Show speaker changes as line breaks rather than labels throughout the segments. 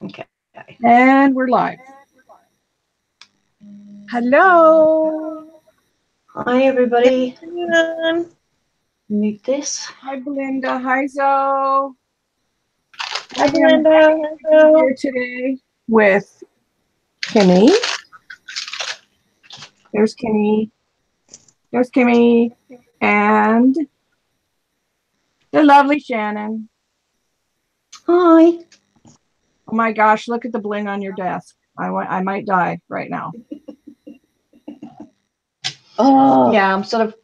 Okay.
And we're live. Hello.
Hi, everybody. Mute this.
Hi, Belinda. Hi, Zoe.
Hi, Belinda.
I'm here today with Kimmy. There's Kimmy. There's Kimmy. And the lovely Shannon.
Hi.
Oh my gosh, look at the bling on your desk. I might die right now.
Oh, yeah, I'm sort of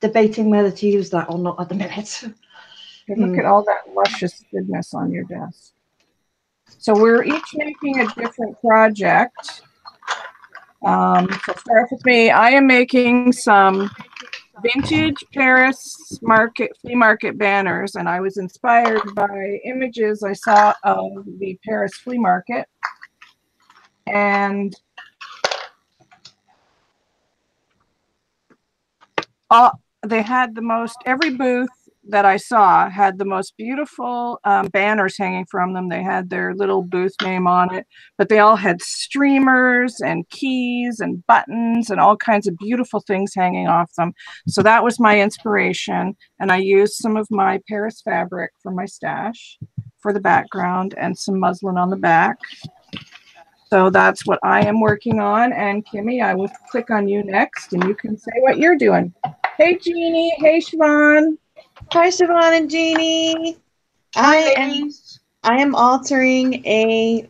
debating whether to use that or not at the minute.
Look at all that luscious goodness on your desk. So we're each making a different project. So start with me. I am making some vintage Paris flea market banners, and I was inspired by images I saw of the Paris flea market. And they had the most, every booth that I saw had the most beautiful banners hanging from them. They had their little booth name on it, but they all had streamers and keys and buttons and all kinds of beautiful things hanging off them. So that was my inspiration. And I used some of my Paris fabric from my stash for the background and some muslin on the back. So that's what I am working on. And Kimmy, I will click on you next and you can say what you're doing. Hey, Jeannie. Hey, Siobhan.
Hi, Siobhan and Jeannie. I am altering a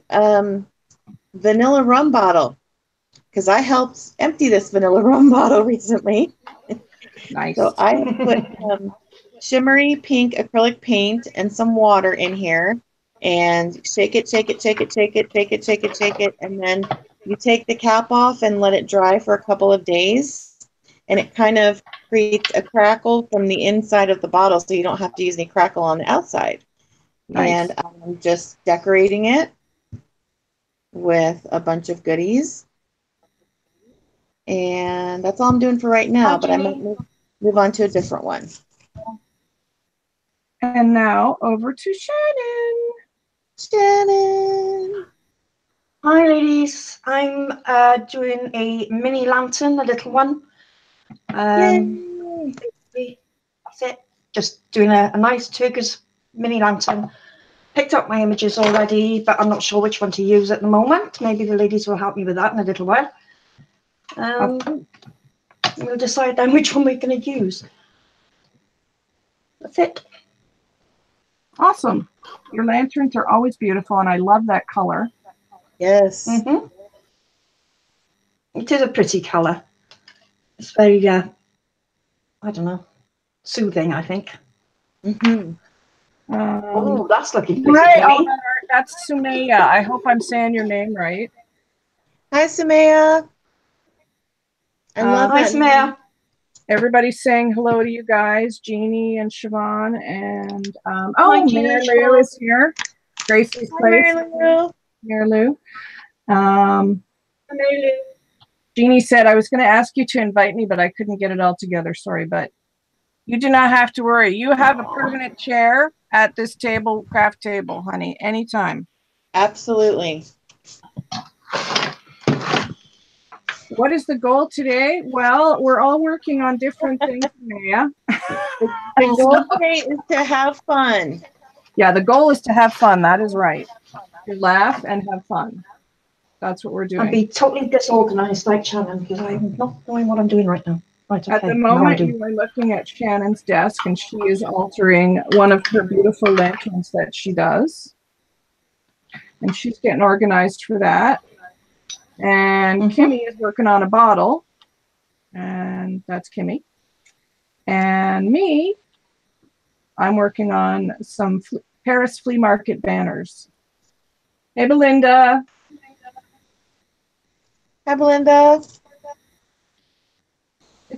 vanilla rum bottle because I helped empty this vanilla rum bottle recently.
Nice.
So I put shimmery pink acrylic paint and some water in here and shake it, shake it, shake it, shake it, shake it, shake it, shake it, and then you take the cap off and let it dry for a couple of days. And it kind of creates a crackle from the inside of the bottle, so you don't have to use any crackle on the outside. Nice. And I'm just decorating it with a bunch of goodies. And that's all I'm doing for right now, but I might move on to a different one.
And now over to Shannon.
Shannon.
Hi, ladies. I'm doing a mini lantern, a little one. That's it. Just doing a nice turquoise mini lantern. Picked up my images already, but I'm not sure which one to use at the moment. Maybe the ladies will help me with that in a little while. We'll decide then which one we're going to use. That's it.
Awesome. Your lanterns are always beautiful, and I love that color.
Yes.
It is a pretty color. It's very, I don't know, soothing, I think. Oh, that's looking pretty.
Right, that's Sumaya. I hope I'm saying your name right.
Hi, Sumaya. I love
Hi, Sumaya.
Everybody's saying hello to you guys, Jeannie and Siobhan, and
Mary
Lou is here. Gracie's place. Mary Lou. Jeannie said I was going to ask you to invite me, but I couldn't get it all together. Sorry, but you do not have to worry. You have a permanent chair at this table, craft table, honey, anytime.
Absolutely.
What is the goal today? Well, we're all working on different things, Maya.
The goal today is to have fun.
Yeah, the goal is to have fun. That is right. To laugh and have fun. That's what we're doing.
And be totally disorganized like Shannon, because I'm not knowing what I'm doing right now. Right, okay.
At the moment, you are looking at Shannon's desk, and she is altering one of her beautiful lanterns that she does. And she's getting organized for that. And Kimmy is working on a bottle. And that's Kimmy. And me, I'm working on some Paris flea market banners. Hey, Belinda.
Hi, Belinda.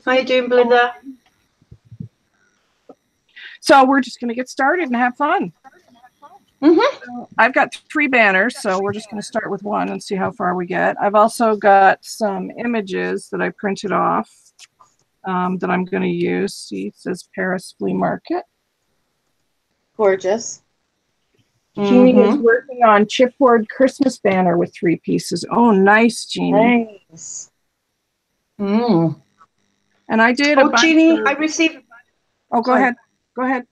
How you doing, Belinda?
So we're just going to get started and have fun. So I've got 3 banners, so we're just going to start with one and see how far we get. I've also got some images that I printed off that I'm going to use. See, it says Paris Flea Market.
Gorgeous.
Jeannie is
Mm-hmm.
working on chipboard Christmas banner with 3 pieces. Oh, nice, Jeannie.
Nice.
Mm.
And I did a
Oh,
bunch
Jeannie,
of...
I received.
Oh, go
Sorry.
ahead. Go ahead.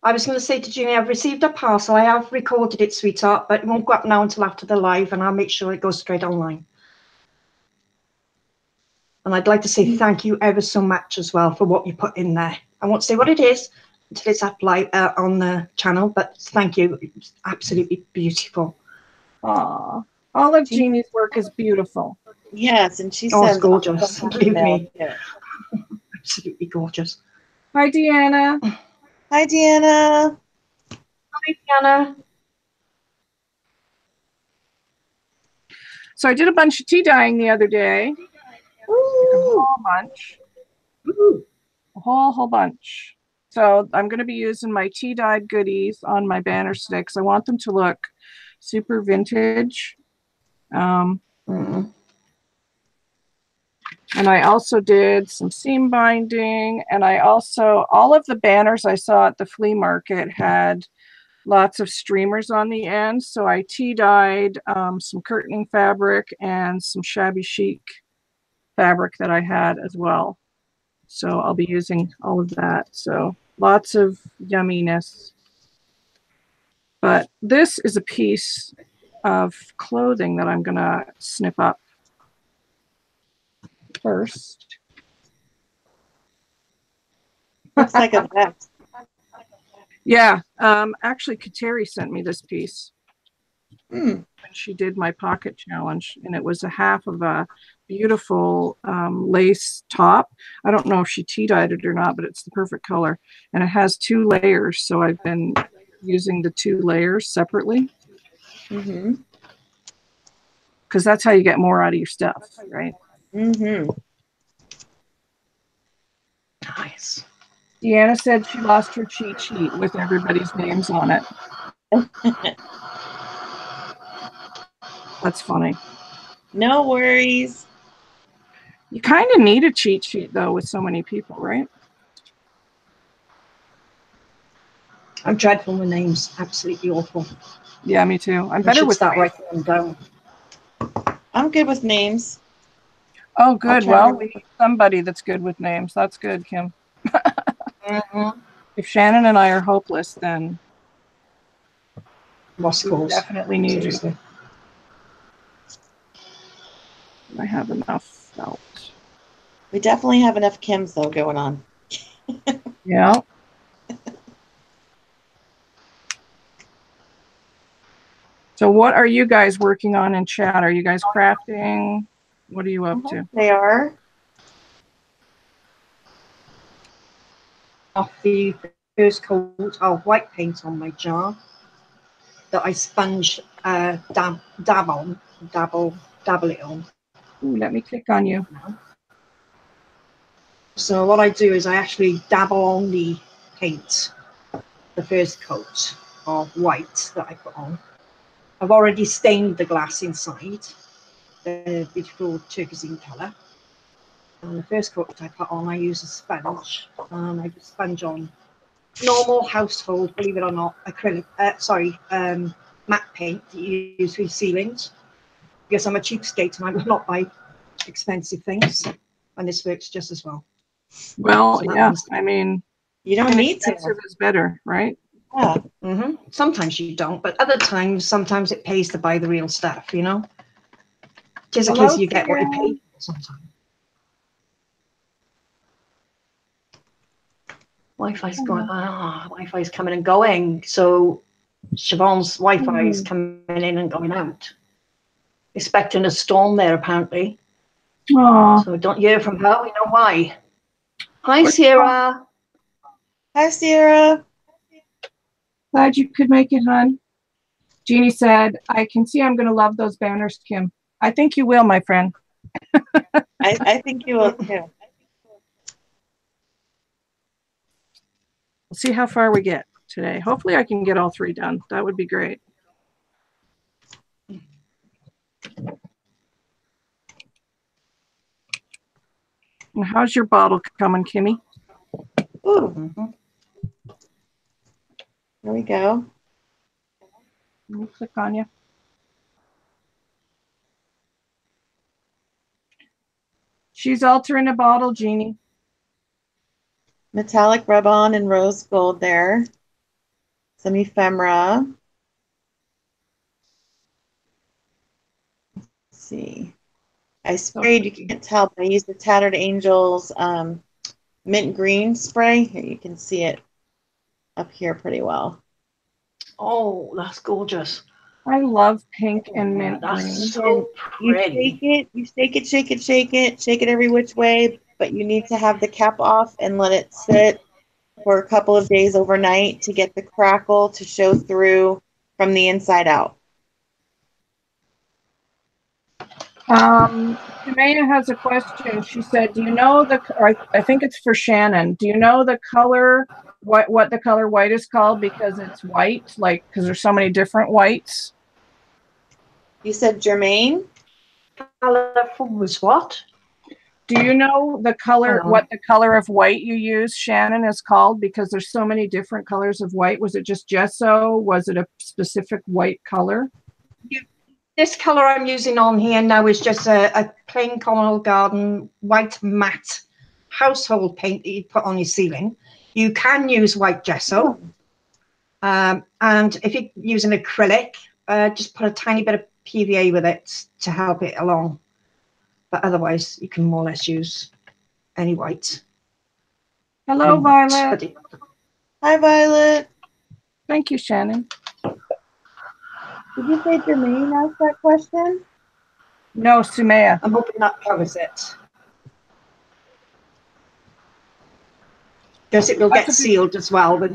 I was going to say to Jeannie, I've received a parcel. I have recorded it, sweetheart, but it won't go up now until after the live, and I'll make sure it goes straight online. And I'd like to say thank you ever so much as well for what you put in there. I won't say what it is until it's up live on the channel, but thank you. It's absolutely beautiful.
Aw. All of Jeannie's work is beautiful.
Yes, and she
Oh, it's
sends
gorgeous.
awesome
Believe
emails,
me.
too.
Absolutely gorgeous.
Hi, Deanna.
Hi, Deanna.
Hi, Diana.
So I did a bunch of tea dyeing the other day. A
Ooh.
whole bunch.
Ooh.
A whole bunch. So I'm going to be using my tea dyed goodies on my banner sticks. I want them to look super vintage.
Mm.
And I also did some seam binding, and I also, all of the banners I saw at the flea market had lots of streamers on the end. So I tea dyed some curtaining fabric and some shabby chic fabric that I had as well. So I'll be using all of that. So lots of yumminess. But this is a piece of clothing that I'm gonna snip up first.
Looks like a vest.
Yeah, actually Kateri sent me this piece
Hmm.
when she did my pocket challenge, and it was a half of a beautiful lace top. I don't know if she tea dyed it or not, but it's the perfect color, and it has 2 layers, so I've been using the 2 layers separately
Mm-hmm.
because that's how you get more out of your stuff, right?
Mm-hmm.
Nice.
Deanna said she lost her cheat sheet with everybody's names on it. That's funny.
No worries.
You kind of need a cheat sheet though with so many people, right?
I'm dreadful with names. Absolutely awful.
Yeah, me too. I'm
I
better
should
with
start
faces.
writing them down.
I'm good with names.
Oh, good.
try to
Well, we
remember.
need somebody that's good with names. That's good, Kim.
Mm-hmm.
If Shannon and I are hopeless, then
Lost
we
cause.
definitely need
Seriously.
you. I have enough felt.
We definitely have enough Kims, though, going on.
Yeah. So what are you guys working on in chat? Are you guys crafting? What are you up to?
They are.
Off the first coat of white paint on my jar that I sponge dabble it on.
Ooh, let me click on you.
So what I do is I actually dabble on the paint, the first coat of white that I put on. I've already stained the glass inside, the beautiful turquoisine colour. And the first coat that I put on, I use a sponge, and I just sponge on normal household, believe it or not, acrylic, matte paint that you use for your ceilings. Because I'm a cheapskate and I will not buy expensive things, and this works just as well.
Well,
So that
yeah,
means
I mean,
You don't need to.
inexpensive is better, right?
Yeah.
sometimes you don't, but other times, sometimes it pays to buy the real stuff, you know? Just in
Hello,
case you get what you
Sarah.
pay for sometimes. Wi-Fi's going, Wi-Fi's coming and going. So Siobhan's Wi-Fi is coming in and going out. Expecting a storm there, apparently.
Aw.
So don't hear from her. We know why. Hi,
Where's
Sierra.
Hi, Sierra.
Glad you could make it, hon. Jeannie said, I can see I'm going to love those banners, Kim. I think you will, my friend.
I think you will, too.
We'll see how far we get today. Hopefully I can get all 3 done. That would be great. And how's your bottle coming, Kimmy?
Ooh. There we go.
Let me click on you. She's altering a bottle, Jeannie.
Metallic rub-on and rose gold there. Some ephemera. Let's see. I sprayed, you can't tell, but I used the Tattered Angels mint green spray. Here, you can see it up here pretty well.
Oh, that's gorgeous.
I love pink and mint
That's
green.
so pretty.
You shake it, shake it, shake it, shake it every which way, but you need to have the cap off and let it sit for a couple of days overnight to get the crackle to show through from the inside out.
Samaya has a question. She said, do you know I think it's for Shannon. Do you know the color, what the color white is called? Because it's white, like, because there's so many different whites.
You said germaine?
Colorful was what?
Do you know the color, what the color of white you use, Shannon, is called? Because there's so many different colors of white. Was it just gesso? Was it a specific white color?
This color I'm using on here now is just a plain Communal Garden white matte household paint that you put on your ceiling. You can use white gesso. And if you're using acrylic, just put a tiny bit of PVA with it to help it along. But otherwise, you can more or less use any white.
Hello, Violet.
Hi, Violet.
Thank you, Shannon.
Did you say Jermaine asked that question?
No, Sumaya.
I'm hoping that covers it. Because it will get sealed as well. It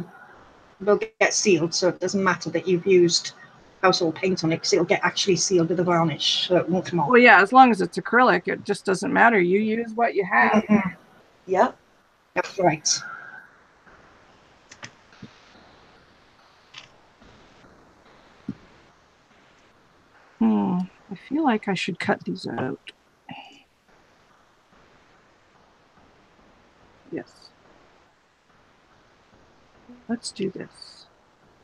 will get sealed, so it doesn't matter that you've used household paint on it, because it'll get actually sealed with a varnish, so it won't come off.
Well, yeah, as long as it's acrylic, it just doesn't matter. You use what you have.
Mm-hmm.
Yep.
That's right.
I feel like I should cut these out. Yes. Let's do this.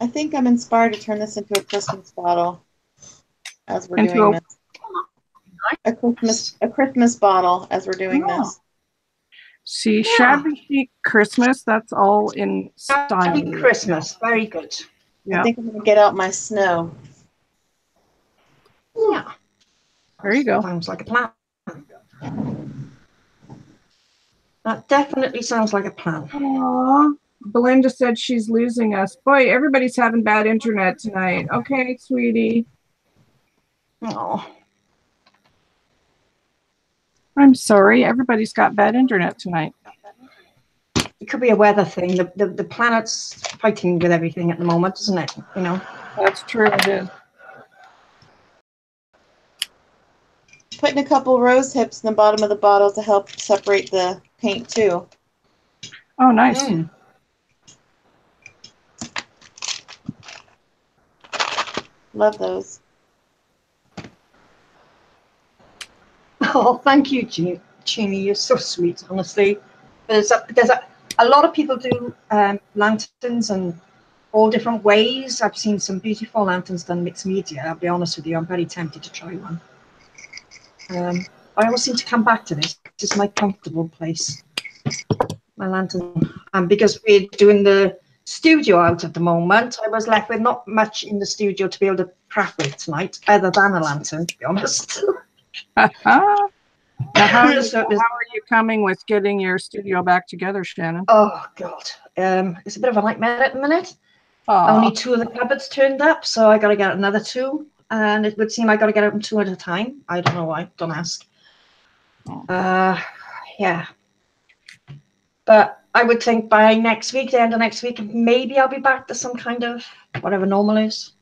I think I'm inspired to turn this into a Christmas bottle as we're doing this. A Christmas bottle as we're doing this.
See, shabby chic Christmas, that's all in style.
Shabby Christmas, very good.
I think I'm going to get out my snow.
Yeah.
There you go.
Sounds like a plan. That definitely sounds like a plan.
Aww. Belinda said she's losing us. Boy, everybody's having bad internet tonight. Okay, sweetie.
Oh.
I'm sorry. Everybody's got bad internet tonight.
It could be a weather thing. The planet's fighting with everything at the moment, isn't it? You know.
That's true. It is.
Putting a couple rose hips in the bottom of the bottle to help separate the paint too.
Oh, nice.
Love those.
Oh, thank you, Jeannie. You're so sweet, honestly. There's a lot of people do lanterns and all different ways. I've seen some beautiful lanterns done mixed media. I'll be honest with you, I'm very tempted to try one. I always seem to come back to this. This is my comfortable place, my lantern. And because we're doing the studio out at the moment, I was left with not much in the studio to be able to craft with tonight, other than a lantern, to be honest.
Now, how are you coming with getting your studio back together, Shannon?
Oh, God. It's a bit of a nightmare at the minute.
Aww.
Only 2 of the cupboards turned up, so I got to get another 2. And it would seem I got to get them 2 at a time. I don't know why. Don't ask. Yeah. But I would think by next week, the end of next week, maybe I'll be back to some kind of whatever normal is.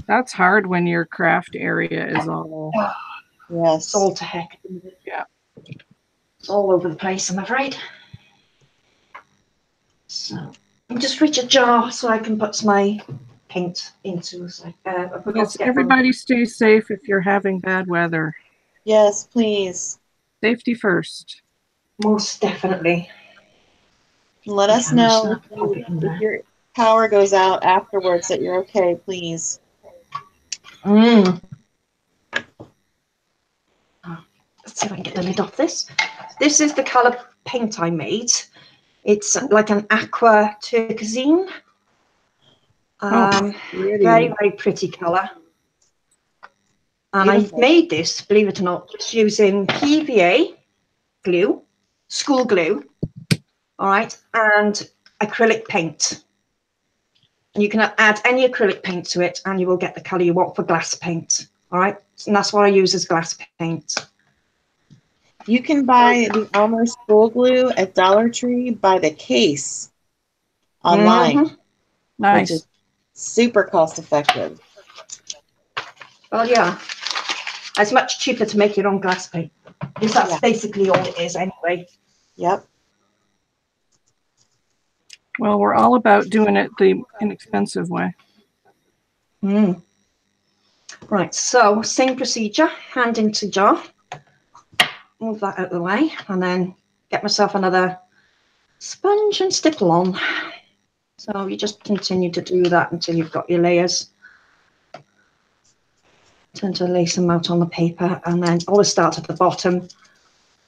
That's hard when your craft area is all...
Yes.
It's all to heck.
Yeah.
It's all over the place, I'm afraid. So I'll just reach a jar so I can put my paint into. So,
yes, everybody stay safe if you're having bad weather.
Yes, please.
Safety first.
Most definitely.
Let us know if power goes out afterwards that you're okay, please.
Let's see if I can get the lid off this. This is the colour paint I made. It's like an aqua turquoisine. Very, very pretty colour. And I made this, believe it or not, just using PVA glue, school glue, all right, and acrylic paint. And you can add any acrylic paint to it and you will get the colour you want for glass paint, all right? And that's what I use as glass paint.
You can buy the Elmer school glue at Dollar Tree by the case online.
Nice.
Which is super cost effective.
Well, yeah. It's much cheaper to make your own glass paint. Because that's basically all it is anyway.
Yep.
Well, we're all about doing it the inexpensive way.
Right, so same procedure, hand into jar. Move that out of the way and then get myself another sponge and stipple on. So you just continue to do that until you've got your layers. Tend to lace them out on the paper and then always start at the bottom.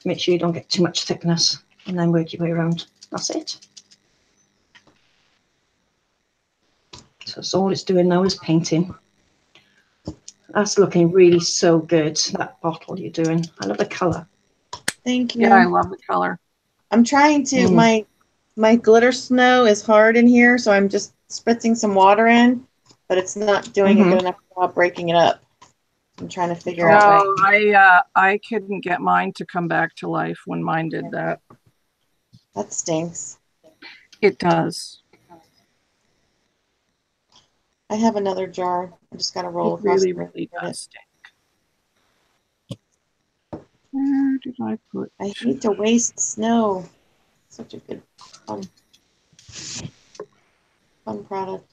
Make sure you don't get too much thickness and then work your way around. That's it. So that's all it's doing now is painting. That's looking really so good, that bottle you're doing. I love the colour.
Thank you.
Yeah, I love the color.
I'm trying to, my glitter snow is hard in here, so I'm just spritzing some water in, but it's not doing a good enough job breaking it up. I'm trying to figure out.
I couldn't get mine to come back to life when mine did that.
That stinks.
It does.
I have another jar. I just got to roll across.
Really, really does stink. Where did I put?
I hate to waste snow. Such a good, fun product.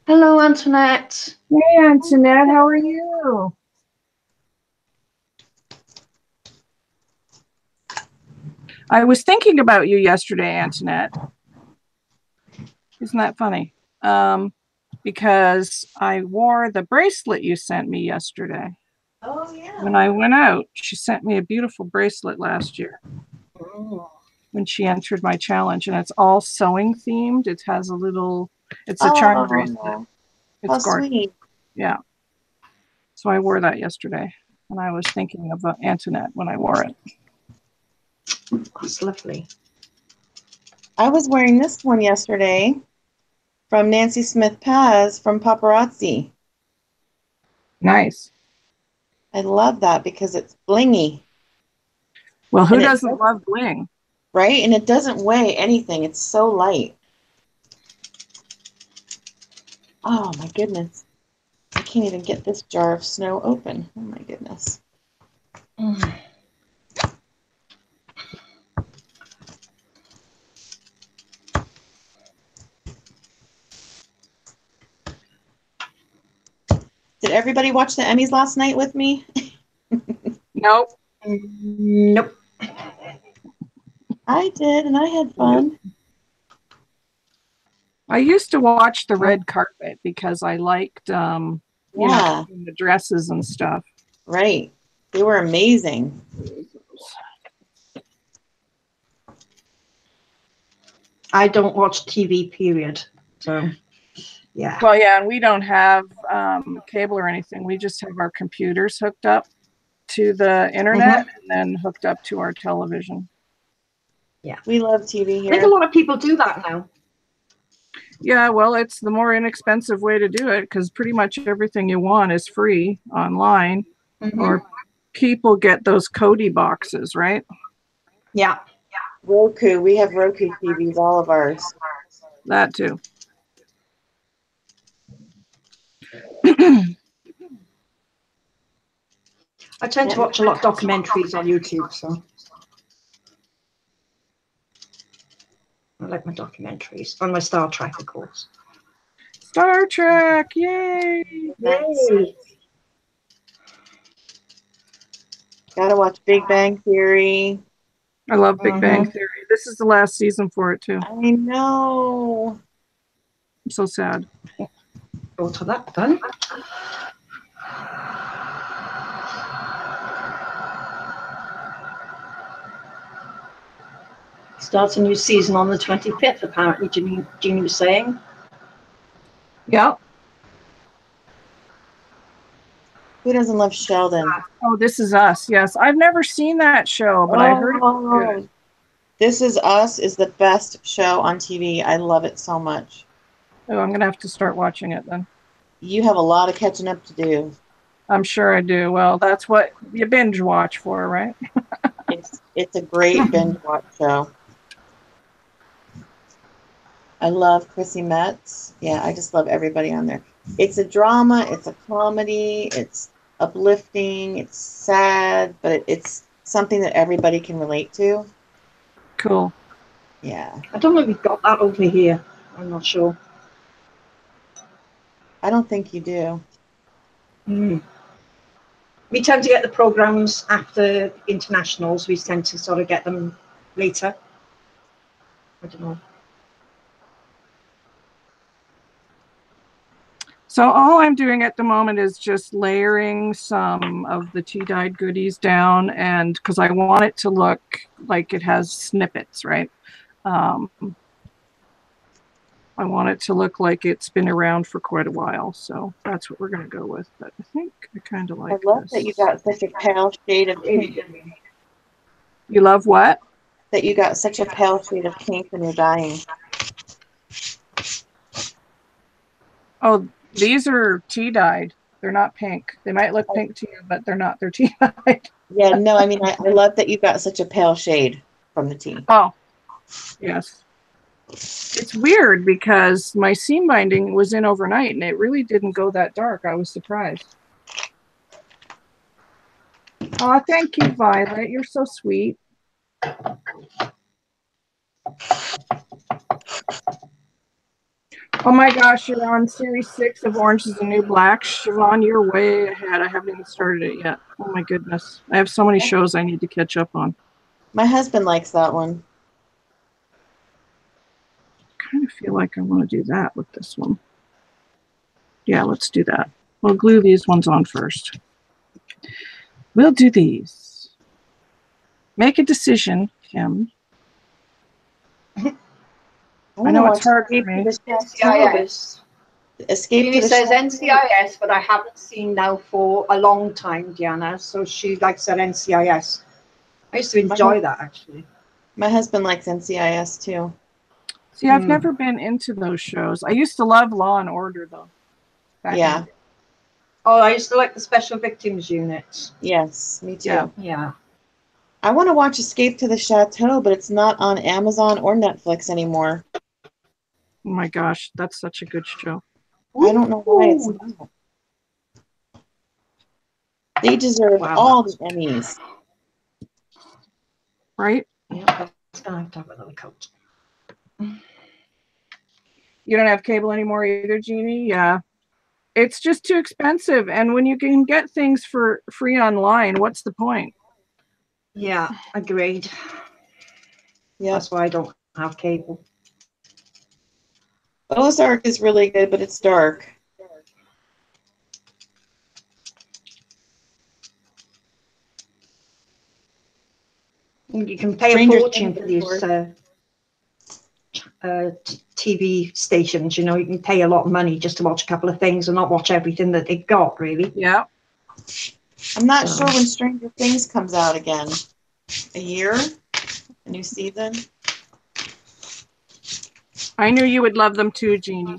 Hello, Antoinette.
Hey, Antoinette, how are you? I was thinking about you yesterday, Antoinette. Isn't that funny? Because I wore the bracelet you sent me yesterday.
Oh, yeah.
When I went out, she sent me a beautiful bracelet last year.
Oh.
When she entered my challenge, and it's all sewing themed. It has a little, it's a charm bracelet. It's gorgeous. Sweet. Yeah. So I wore that yesterday, and I was thinking of Antoinette when I wore it.
That's lovely.
I was wearing this one yesterday from Nancy Smith Paz from Paparazzi.
Nice.
I love that because it's blingy.
Well, who doesn't love bling?
Right? And it doesn't weigh anything. It's so light. Oh, my goodness. I can't even get this jar of snow open. Oh, my goodness. Did everybody watch the Emmys last night with me?
Nope.
Nope.
I did, and I had fun.
I used to watch the red carpet because I liked you know, the dresses and stuff.
Right. They were amazing.
I don't watch TV, period. So, yeah.
Well, yeah, and we don't have cable or anything. We just have our computers hooked up to the internet and then hooked up to our television.
Yeah. We love TV here.
I think a lot of people do that now.
Yeah, well, it's the more inexpensive way to do it because pretty much everything you want is free online. Or people get those Cody boxes, right?
Yeah.
Roku. We have Roku TVs, all of ours.
That too.
I tend to watch a lot of documentaries on YouTube, so I like my documentaries on my Star Trek, of course.
Star Trek, yay!
Yay!
Gotta watch Big Bang Theory.
I love Big Bang Theory. This is the last season for it too.
I know.
I'm so sad.
Go to that done. Starts a new season on the 25th, apparently, Jeannie was saying.
Yep.
Who doesn't love Sheldon?
Oh, This Is Us. Yes. I've never seen that show, but I heard it was good.
This Is Us is the best show on TV. I love it so much.
Oh, I'm going to have to start watching it then.
You have a lot of catching up to do.
I'm sure I do. Well, that's what you binge watch for, right?
It's a great binge watch show. I love Chrissy Metz. Yeah, I just love everybody on there. It's a drama. It's a comedy. It's uplifting. It's sad, but it's something that everybody can relate to.
Cool.
Yeah.
I don't know if we've got that over here. I'm not sure.
I don't think you do.
We tend to get the programs after internationals. We tend to sort of get them later. I don't know.
So all I'm doing at the moment is just layering some of the tea-dyed goodies down, and because I want it to look like it has snippets, right? I want it to look like it's been around for quite a while, so that's what we're going to go with. But I think I kind of like
I love
this.
that you got such a pale shade of pink.
You love what?
That you got such a pale shade of pink when you're dyeing.
Oh, these are tea-dyed. They're not pink. They might look pink to you, but they're not. They're tea-dyed.
Yeah, no, I mean, I love that you got such a pale shade from the tea.
Oh, yes. It's weird because my seam binding was in overnight and it really didn't go that dark. I was surprised. Oh, thank you, Violet. You're so sweet. Oh my gosh, you're on series 6 of Orange is the New Black. Siobhan, you're way ahead. I haven't even started it yet. Oh my goodness. I have so many shows I need to catch up on.
My husband likes that one.
I kind of feel like I want to do that with this one. Yeah, let's do that. We'll glue these ones on first. We'll do these. Make a decision, Kim. I know it's hard for me.
NCIS.
Escape
Jeannie
to the
says
Chateau.
NCIS, but I haven't seen now for a long time, Diana. So she likes that NCIS. I used to enjoy that, actually.
My husband likes NCIS too.
See, I've never been into those shows. I used to love Law and Order, though.
Yeah.
Oh, I used to like the Special Victims Unit.
Yes, me too.
Yeah.
I want to watch Escape to the Chateau, but it's not on Amazon or Netflix anymore.
Oh my gosh, that's such a good show.
I don't know why it's not. They deserve all the Emmys.
Right?
Yeah, that's going to have another coat.
You don't have cable anymore either, Jeannie? Yeah. It's just too expensive. And when you can get things for free online, what's the point?
Yeah, agreed.
Yeah.
That's why I don't have cable.
Ozark is really good, but it's dark.
You can pay a fortune for these TV stations. You know, you can pay a lot of money just to watch a couple of things and not watch everything that they've got, really.
Yeah.
I'm not sure when Stranger Things comes out again. A year? A new season?
I knew you would love them too, Jeannie.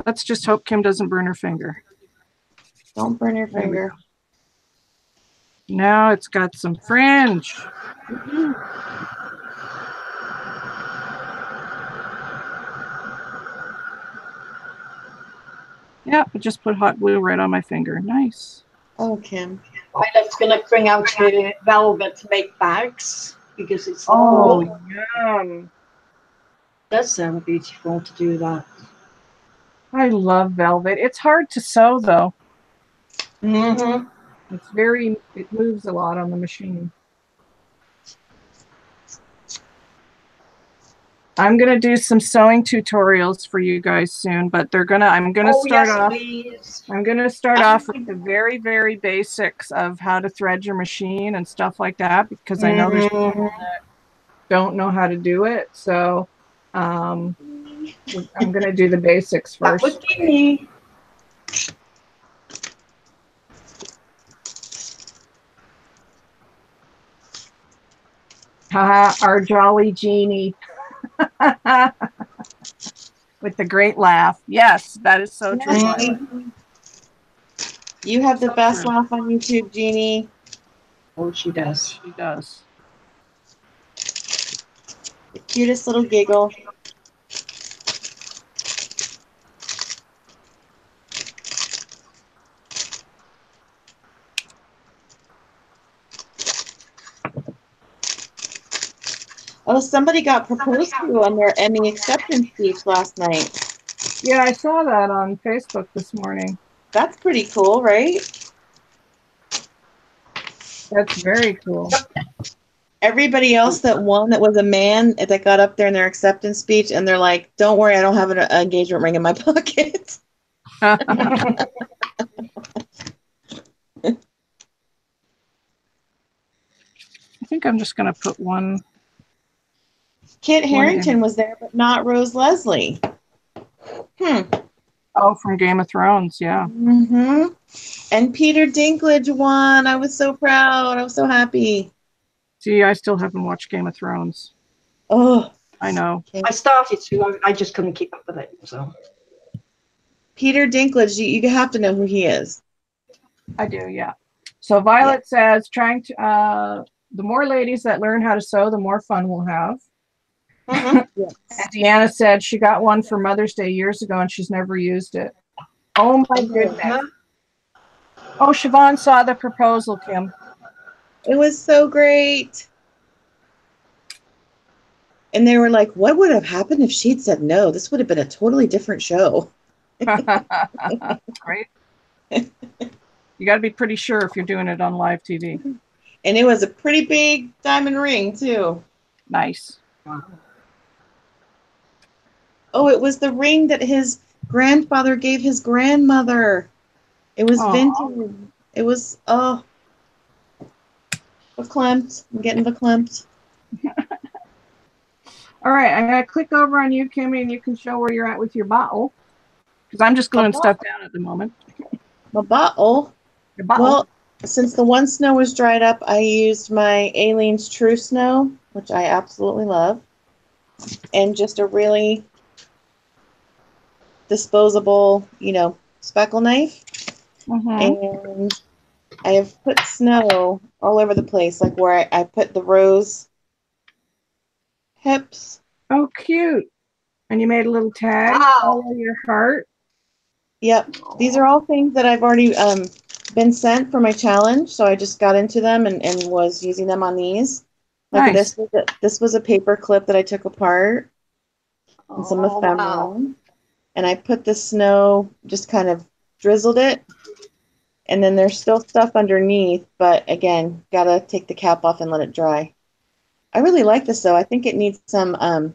Let's just hope Kim doesn't burn her finger.
Don't burn your finger.
Now it's got some fringe. Yeah, I just put hot glue right on my finger. Nice.
Oh, Kim.
Violet's going to bring out her velvet to make bags because it's
yum.
Does sound beautiful to do that.
I love velvet. It's hard to sew though.
Mm-hmm.
It moves a lot on the machine. I'm gonna do some sewing tutorials for you guys soon, but I'm gonna start off.
Please.
I'm gonna start off with the very, very basics of how to thread your machine and stuff like that, because I know there's people that don't know how to do it. So I'm gonna do the basics first.
That would be me.
Our jolly genie. With the great laugh. Yes, that is so true.
You have the best laugh on YouTube, Jeannie.
Oh, she does.
She does.
The cutest little giggle. Oh, somebody got proposed to on their Emmy acceptance speech last night.
Yeah, I saw that on Facebook this morning.
That's pretty cool, right?
That's very cool.
Everybody else that won that was a man that got up there in their acceptance speech, and they're like, don't worry, I don't have an engagement ring in my pocket.
I think I'm just going to put one.
Kit Harington was there, but not Rose Leslie.
Oh, from Game of Thrones, yeah.
Mm-hmm. And Peter Dinklage won. I was so proud. I was so happy.
See, I still haven't watched Game of Thrones.
Oh,
I know.
I started to. I just couldn't keep up with it. So
Peter Dinklage, you have to know who he is.
I do, yeah. So Violet says, the more ladies that learn how to sew, the more fun we'll have.
Mm-hmm.
Yes.
And Deanna said she got one for Mother's Day years ago and she's never used it. Oh my goodness. Oh, Siobhan saw the proposal, Kim.
It was so great. And they were like, what would have happened if she'd said no? This would have been a totally different show.
Right? You got to be pretty sure if you're doing it on live TV.
And it was a pretty big diamond ring, too.
Nice.
Oh, it was the ring that his grandfather gave his grandmother. It was vintage. It was, verklempt. I'm getting verklempt.
All right, I'm going to click over on you, Kimmy, and you can show where you're at with your bottle. Because I'm just gluing stuff down at the moment.
My bottle?
Your bottle?
Well, since the one snow was dried up, I used my Aleene's True Snow, which I absolutely love. And just a really disposable, speckle knife. And I have put snow all over the place, like where I put the rose hips.
Oh, cute. And you made a little tag all over your heart.
Yep. These are all things that I've already been sent for my challenge, so I just got into them and was using them on these. Like
nice.
This was a paper clip that I took apart. And some ephemera. Wow. And I put the snow, just kind of drizzled it. And then there's still stuff underneath, but again, gotta take the cap off and let it dry. I really like this though. I think it needs some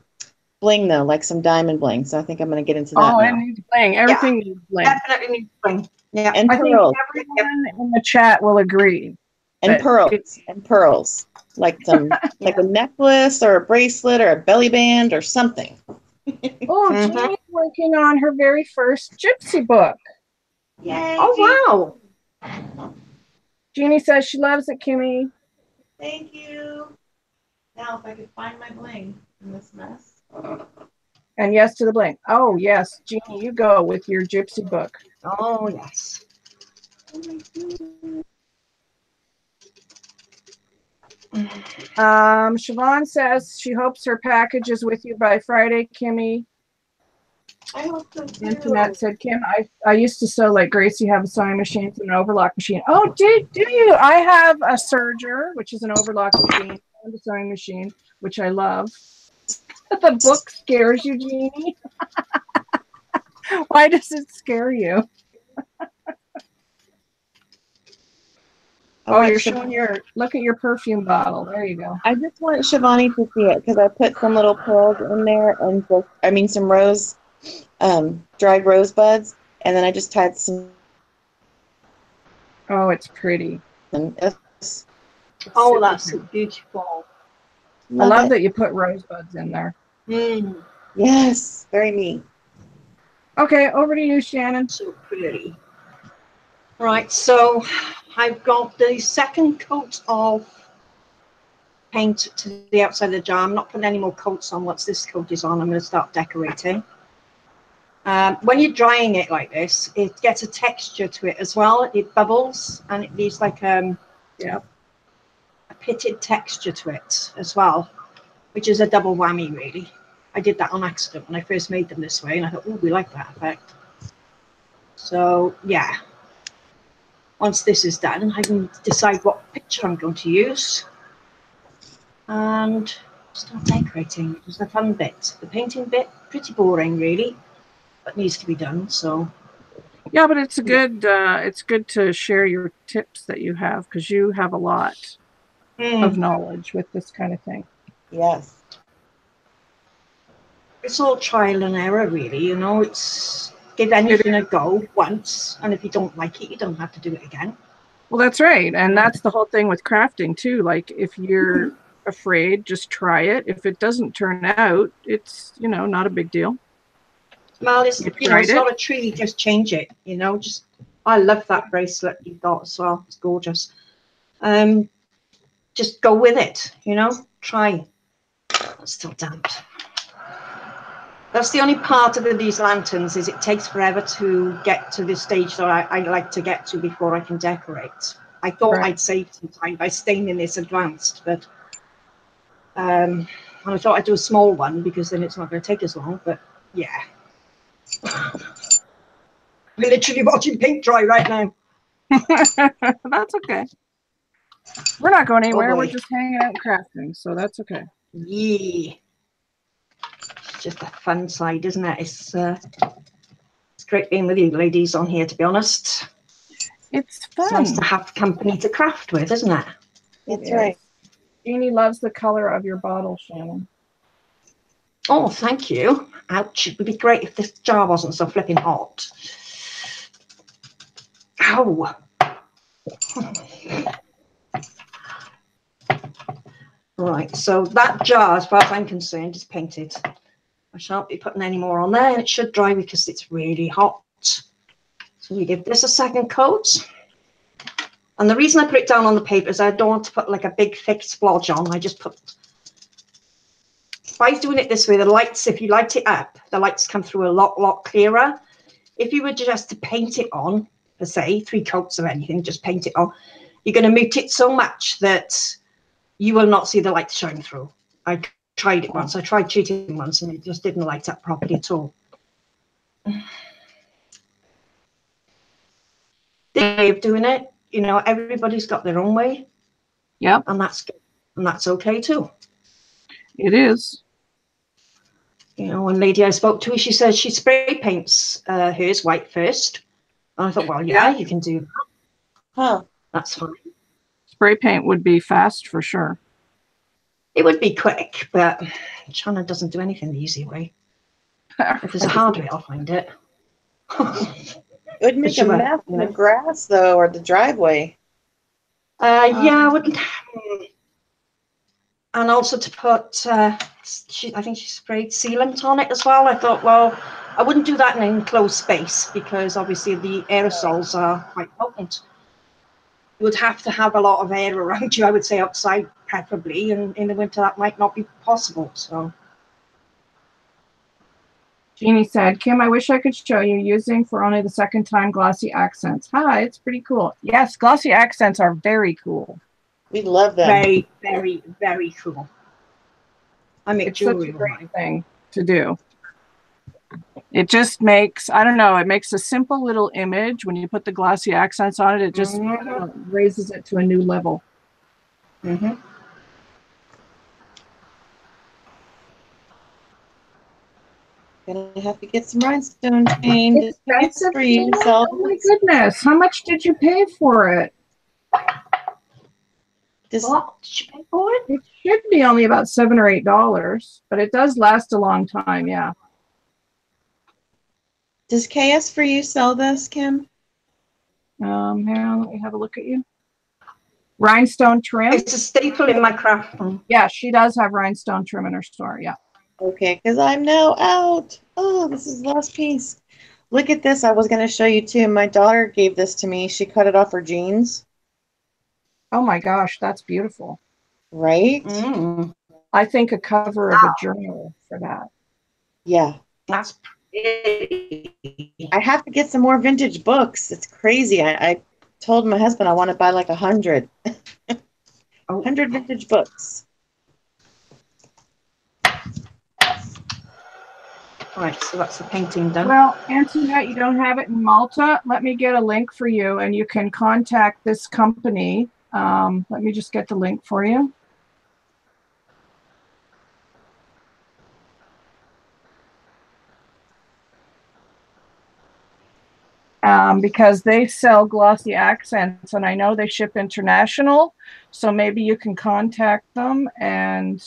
bling though, like some diamond bling. So I think I'm gonna get into that.
Oh, it needs bling. Everything needs bling.
Definitely needs bling. Yeah.
And pearls.
I think everyone in the chat will agree.
And pearls. Like some like a necklace or a bracelet or a belly band or something.
Oh, Jeannie's working on her very first gypsy book.
Yay!
Oh, wow.
Jeannie says she loves it, Kimmy.
Thank you. Now, if I could find my bling in this mess.
And yes to the bling. Oh, yes. Jeannie, you go with your gypsy book.
Oh, yes.
Siobhan says she hopes her package is with you by Friday, Kimmy.
I hope so too.
Antoinette said, Kim, I used to sew like Gracie, have a sewing machine and an overlock machine. Oh, do you? I have a serger, which is an overlock machine, and a sewing machine, which I love. The book scares you, Jeannie? Why does it scare you? Oh, you're showing look at your perfume bottle. There you go.
I just want Shivani to see it because I put some little pearls in there and some dried rosebuds, and then I just had some.
Oh, it's pretty.
It's
Oh, that's beautiful.
I love that you put rosebuds in there.
Mm.
Yes, very neat.
Okay, over to you, Shannon.
So pretty. Right, so I've got the second coat of paint to the outside of the jar. I'm not putting any more coats on once this coat is on. I'm going to start decorating. When you're drying it like this, it gets a texture to it as well. It bubbles and it leaves like a pitted texture to it as well, which is a double whammy really. I did that on accident when I first made them this way, and I thought, oh, we like that effect. So yeah, once this is done, I can decide what picture I'm going to use and start decorating, which is the fun bit. The painting bit, pretty boring really, but needs to be done. So
yeah, but it's good to share your tips that you have, because you have a lot of knowledge with this kind of thing.
Yes.
It's all trial and error really, you know. It's give anything a go once, and if you don't like it, you don't have to do it again.
Well, that's right. And that's the whole thing with crafting too. Like if you're afraid, just try it. If it doesn't turn out, it's, not a big deal.
Well, it's it's not a tree, just change it, just I love that bracelet you've got as well. It's gorgeous. Just go with it, try. It's still damp. That's the only part of these lanterns, is it takes forever to get to this stage that I like to get to before I can decorate. I thought I'd save some time by staining this advanced, but and I thought I'd do a small one because then it's not going to take as long, but yeah. We're literally watching paint dry right now.
That's okay. We're not going anywhere.
Oh,
we're just hanging out and crafting, so that's okay.
Yeah. It's just the fun side, isn't it? It's great being with you ladies on here, to be honest.
It's fun.
It's nice to have company to craft with, isn't it?
That's right.
Jeannie loves the color of your bottle, Shannon.
Oh, thank you. Ouch. It would be great if this jar wasn't so flipping hot. Ow. Right, so that jar, as far as I'm concerned, is painted. I shan't be putting any more on there, and it should dry because it's really hot. So we give this a second coat. And the reason I put it down on the paper is I don't want to put like a big thick splodge on. I just put, by doing it this way, the lights, if you light it up, the lights come through a lot clearer. If you were just to paint it on, per se, 3 coats of anything, just paint it on, you're going to mute it so much that you will not see the light shine through. I tried it once. I tried cheating once, and it just didn't light up properly at all. The way of doing it, everybody's got their own way.
Yep.
And that's okay too.
It is.
One lady I spoke to, she said she spray paints hers white first. And I thought, well, yeah, you can do that.
Huh.
That's fine.
Spray paint would be fast for sure.
It would be quick, but Shannon doesn't do anything the easy way. If there's a hard way, I'll find it.
It would make a mess in the grass, though, or the driveway.
Yeah, I wouldn't. And also to put, I think she sprayed sealant on it as well. I thought, well, I wouldn't do that in an enclosed space because obviously the aerosols are quite potent. You would have to have a lot of air around you, I would say outside preferably, and in the winter that might not be possible. So
Jeannie said, Kim, I wish I could show you using for only the second time Glossy Accents. Hi, it's pretty cool. Yes, Glossy Accents are very cool.
We love them.
Very, very, very cool. I make jewelry.
It's such a great thing to do. It just makes, I don't know, it makes a simple little image. When you put the glossy accents on it, it just raises it to a new level.
Gonna have to get some rhinestone paint.
Expensive.
For you to sell.
Oh my goodness! How much did you pay for it?
What did you pay for it?
It should be only about $7 or $8, but it does last a long time. Yeah.
Does KS4U sell this, Kim?
Hang on, let me have a look at you. Rhinestone trim.
It's a staple in my craft room.
Yeah, she does have rhinestone trim in her store. Yeah.
Okay, because I'm now out. Oh, this is the last piece. Look at this. I was going to show you too. My daughter gave this to me. She cut it off her jeans.
Oh my gosh, that's beautiful.
Right?
Mm.
I think a cover of a journal for that.
Yeah.
That's pretty.
I have to get some more vintage books. It's crazy. I told my husband I want to buy like 100. 100 vintage books.
Right, so that's the painting done.
Well, Antoinette, you don't have it in Malta. Let me get a link for you, and you can contact this company. Let me just get the link for you. Because they sell Glossy Accents, and I know they ship international, so maybe you can contact them and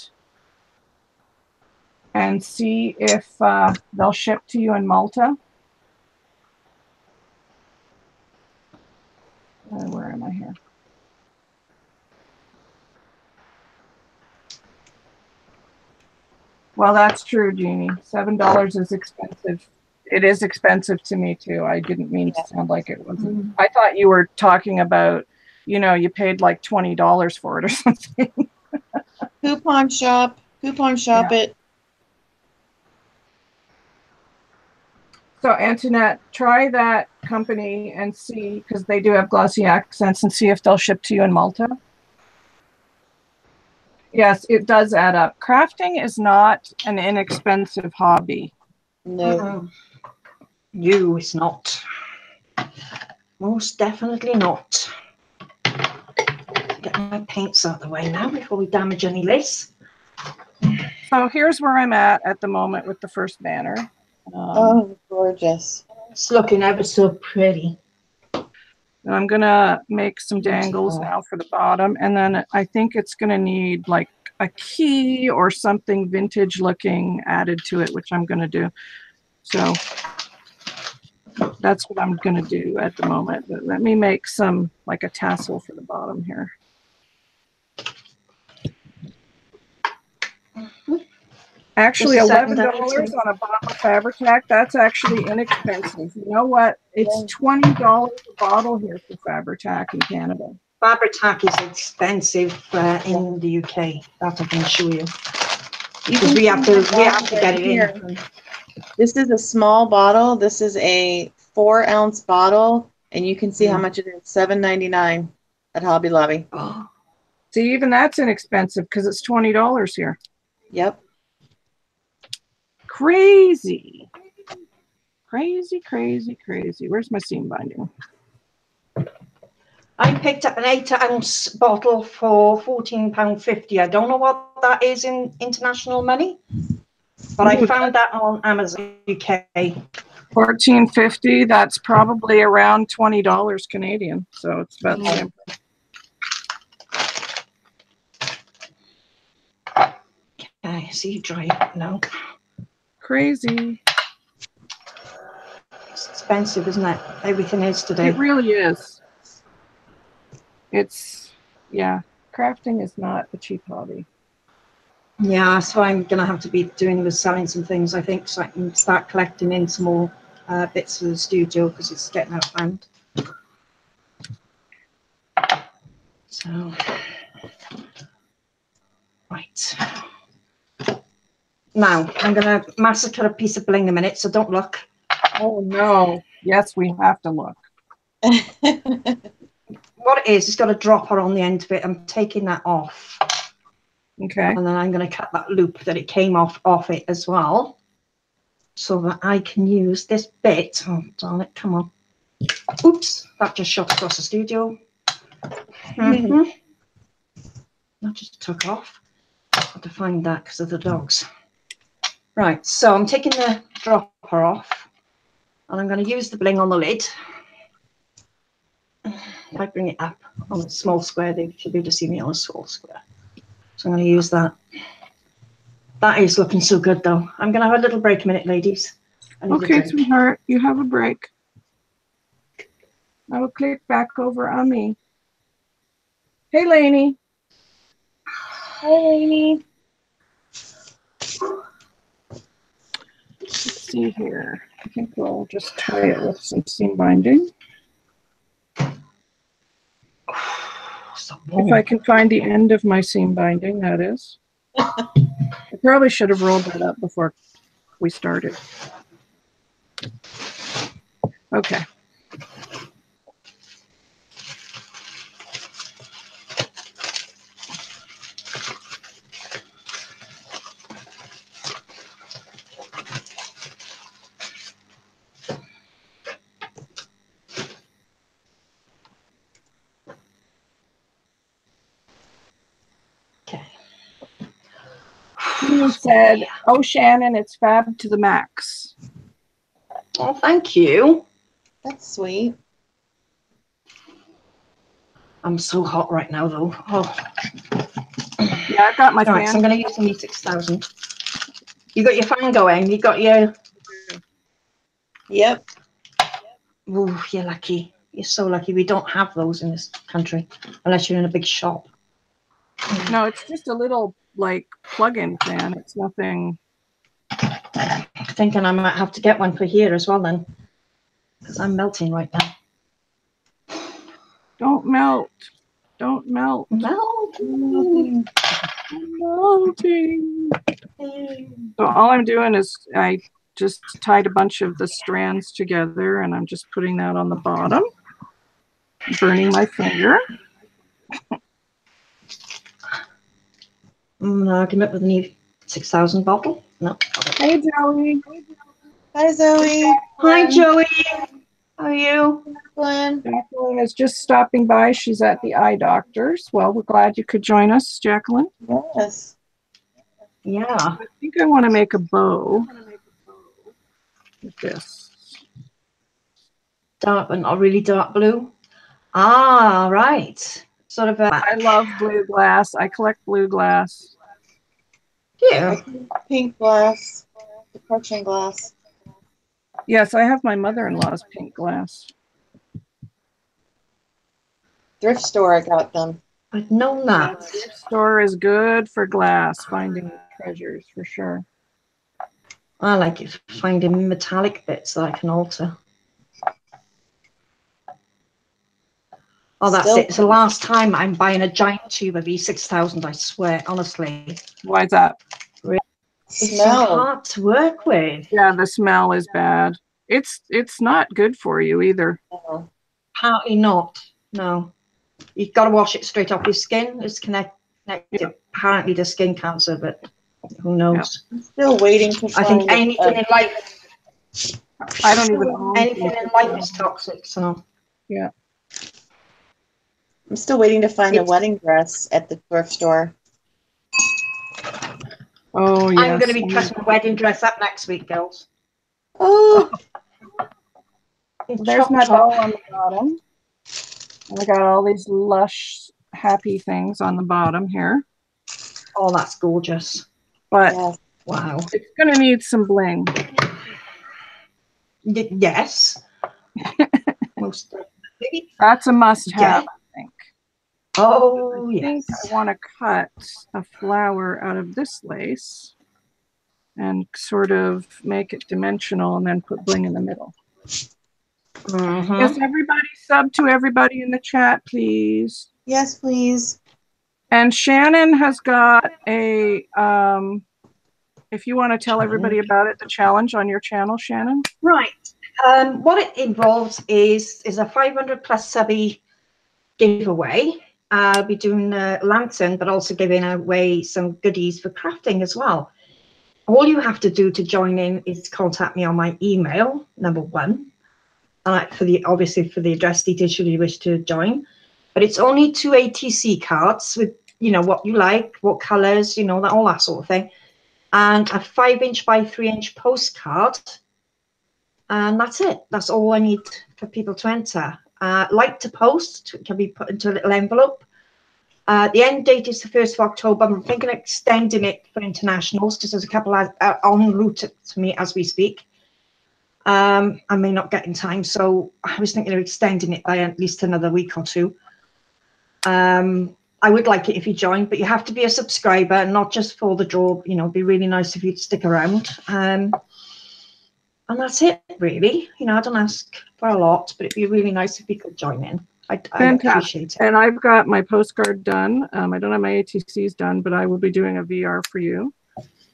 see if they'll ship to you in Malta. Where am I here? Well, that's true, Jeannie. $7 is expensive. It is expensive to me too. I didn't mean to sound like it wasn't. I thought you were talking about, you know, you paid like $20 for it or something.
Coupon shop it.
So Antoinette, try that company and see, because they do have Glossy Accents, and see if they'll ship to you in Malta. Yes, it does add up. Crafting is not an inexpensive hobby.
No.
You, it's not. Most definitely not. Get my paints out of the way now before we damage any lace.
So here's where I'm at the moment with the first banner.
Oh, gorgeous.
It's looking ever so pretty.
And I'm gonna make some dangles now for the bottom, and then I think it's gonna need like a key or something vintage looking added to it, which I'm gonna do. So that's what I'm gonna do at the moment. But let me make some, like a tassel for the bottom here. Actually, $11 on a bottle of Fabri-Tac, that's actually inexpensive. You know what? It's $20 a bottle here for Fabri-Tac in Canada.
Fabri-Tac is expensive in the UK. That I can assure you. Because we have to get it in.
This is a small bottle. This is a 4-ounce bottle, and you can see how much it is. $7.99 at Hobby Lobby.
Oh.
See, even that's inexpensive because it's $20 here.
Yep.
Crazy. Crazy, crazy, crazy. Where's my seam binding?
I picked up an 8-ounce bottle for £14.50. I don't know what that is in international money, but I found that on Amazon UK.
$14.50. That's probably around $20 Canadian. So it's about the same.
Okay, see you dry it now.
Crazy.
It's expensive, isn't it? Everything is today.
It really is. It's, yeah, crafting is not a cheap hobby.
Yeah, so I'm going to have to be doing with selling some things, I think, so I can start collecting in some more bits for the studio because it's getting out of hand. So, right. Now, I'm going to massacre a piece of bling a minute, so don't look.
Oh, no. Yes, we have to look.
What it is, it's got a dropper on the end of it. I'm taking that off.
Okay.
And then I'm going to cut that loop that it came off it as well, so that I can use this bit. Oh, darn it, come on. Oops, that just shot across the studio. That just took off. I had to find that because of the dogs. Right, so I'm taking the dropper off and I'm going to use the bling on the lid. If I bring it up on a small square, they should be able to see me on a small square. So I'm going to use that. That is looking so good though. I'm going to have a little break a minute, ladies. I need a
Okay,
drink.
sweetheart, you have a break. I will click back over on me. Hey, Lainey.
Hi, Lainey.
Let's see here. I think we'll just tie it with some seam binding.
So
If I can find the end of my seam binding, that is. I probably should have rolled that up before we started. Okay. You said, "Oh, Shannon, it's fab to the max."
Oh, thank you.
That's sweet.
I'm so hot right now, though. Oh.
Yeah, I've got my
All right,
fan.
so I'm going to use the E6000. You got your fan going? You got your...
Yep.
Oh, you're lucky. You're so lucky. We don't have those in this country, unless you're in a big shop.
No, it's just a little, like, plug-in fan. It's nothing.
I'm thinking I might have to get one for here as well, then. Because I'm melting right now.
Don't melt. Don't melt.
Melting.
Melting. So all I'm doing is I just tied a bunch of the strands together and I'm just putting that on the bottom. Burning my finger.
No, come up with a new 6,000 bottle. No.
Hey, Joey.
Hi, Zoe.
Hi, Joey. How are you?
Jacqueline.
Jacqueline is just stopping by. She's at the eye doctor's. Well, we're glad you could join us, Jacqueline.
Yes.
Yeah.
I think I want to make a bow with this.
Dark, but not really dark blue. Ah, right. Sort of a...
I love blue glass. I collect blue glass.
Yeah.
Pink glass. The touching glass.
Yes, I have my mother-in-law's pink glass.
Thrift store, I got them.
I've known that.
The thrift store is good for glass, finding treasures for sure.
I like it, finding metallic bits that I can alter. Oh, that's
Still-
it. It's the last time I'm buying a giant tube of E6000, I swear, honestly.
Why is that?
It's so
Smell.
hard to work with.
Yeah, the smell is bad. It's not good for you either.
Oh.
Apparently not. No. You've got to wash it straight off your skin. It's connected apparently to skin cancer, but who knows?
I'm still waiting to find
I think anything in life,
I don't even own
anything in life is toxic. So
yeah.
I'm still waiting to find a
It's-
wedding dress at the thrift store.
Oh yes.
I'm going to be cutting a wedding dress up next week, girls.
Oh,
There's my bow on the bottom. And I got all these lush, happy things on the bottom here.
Oh, that's gorgeous.
But
yes.
Wow.
it's going to need some bling.
Yes. Most definitely.
That's a must-have,
Yeah.
I think.
Oh,
I think
yes.
I want to cut a flower out of this lace and sort of make it dimensional and then put bling in the middle.
Mhm.
Yes, everybody sub to everybody in the chat, please.
Yes, please.
And Shannon has got a, if you want to tell everybody about it, the challenge on your channel, Shannon.
Right. What it involves is a 500 plus subby giveaway. I'll be doing a lantern, but also giving away some goodies for crafting as well. All you have to do to join in is contact me on my email, number one, obviously for the address details should you wish to join. But it's only 2 ATC cards with, what you like, what colors, all that sort of thing. and a 5" by 3" postcard. And that's it. That's all I need for people to enter. Like to post can be put into a little envelope. The end date is the 1st of October. I'm thinking of extending it for internationals because there's a couple en route to me as we speak. I may not get in time, so I was thinking of extending it by at least another week or two. I would like it if you join, but you have to be a subscriber and not just for the draw. You know, it'd be really nice if you'd stick around. And that's it, really. You know, I don't ask for a lot, but it'd be really nice if you could join in. I'd appreciate it.
And I've got my postcard done. I don't have my ATCs done, but I will be doing a VR for you.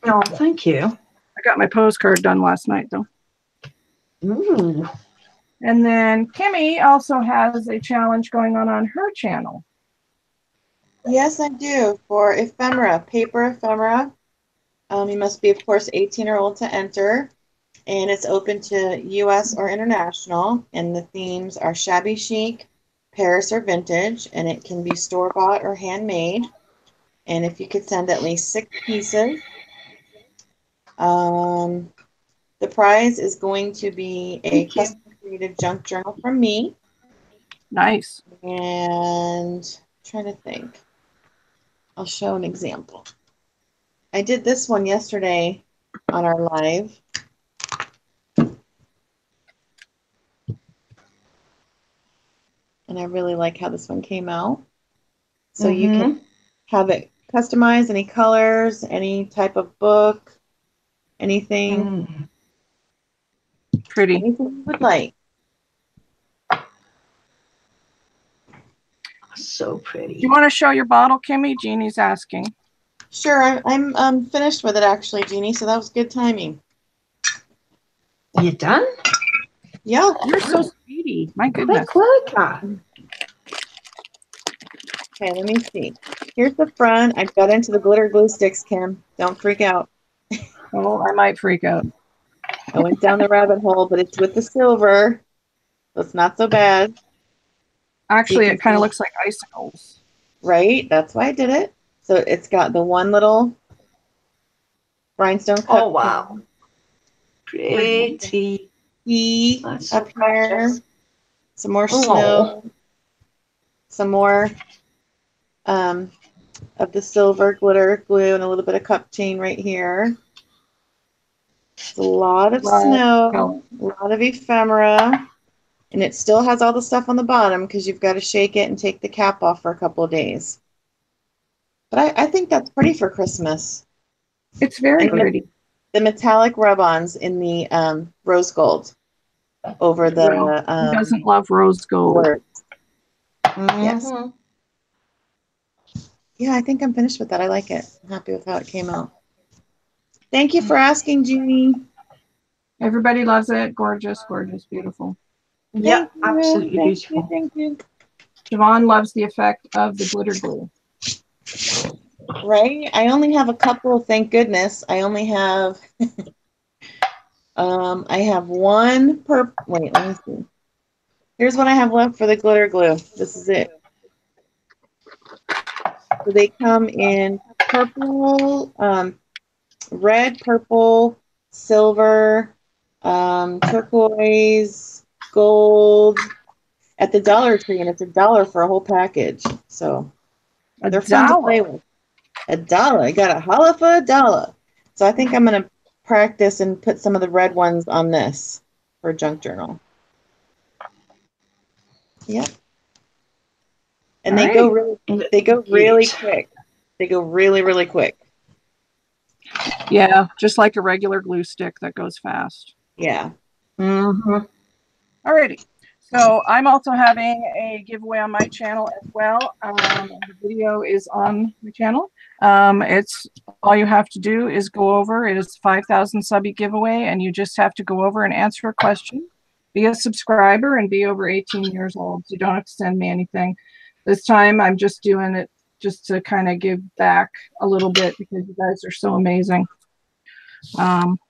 Oh, thank you.
I got my postcard done last night, though.
Ooh.
And then Kimmy also has a challenge going on her channel.
Yes, I do, for ephemera, paper ephemera. You must be, of course, 18 or old to enter, and it's open to U.S. or international, and the themes are shabby chic, Paris, or vintage, and it can be store-bought or handmade. And if you could send at least 6 pieces, the prize is going to be a custom-created junk journal from me.
Nice.
And I'm trying to think. I'll show an example. I did this one yesterday on our live. And I really like how this one came out. So you can have it customized, any colors, any type of book, anything.
Pretty.
Anything you would like.
So pretty.
Do you want to show your bottle, Kimmy? Jeannie's asking.
Sure, I'm finished with it actually, Jeannie, so that was good timing.
You done?
Yeah.
You're so speedy. My goodness.
Quick worker.
Okay, let me see. Here's the front. I got into the glitter glue sticks, Kim. Don't freak out.
Oh, I might freak out.
I went down the rabbit hole, but it's with the silver, so it's not so bad.
Actually, it kind of looks like icicles.
Right? That's why I did it. So it's got the one little rhinestone cup.
Oh, wow. Pretty.
That's up here. Some more snow. Some more of the silver glitter glue and a little bit of cup chain right here. It's a lot of snow, a lot of ephemera, and it still has all the stuff on the bottom because you've got to shake it and take the cap off for a couple of days. But I think that's pretty for Christmas.
It's very pretty.
The metallic rub-ons in the rose gold over the...
Who doesn't love rose gold?
Yes. Yeah, I think I'm finished with that. I like it. I'm happy with how it came out. Thank you for asking, Jeannie.
Everybody loves it. Gorgeous, gorgeous, beautiful.
Yeah, absolutely beautiful.
Thank you.
Siobhan loves the effect of the glitter glue.
Right? I only have a couple, thank goodness. I only have I have one per wait, let me see. Here's what I have left for the glitter glue. This is it. So they come in purple, red, purple, silver, turquoise, gold at the Dollar Tree, and it's $1 for a whole package. So they're fun to play with. $1. I got a holla for $1. So I think I'm going to practice and put some of the red ones on this for a junk journal. Yep. And they go really quick. They go really, really quick.
Yeah, just like a regular glue stick that goes fast.
Yeah.
Alrighty. So I'm also having a giveaway on my channel as well. The video is on my channel. It's all you have to do is go over. It is 5,000 subby giveaway, and you just have to go over and answer a question, be a subscriber, and be over 18 years old. So you don't have to send me anything. This time I'm just doing it just to kind of give back a little bit because you guys are so amazing.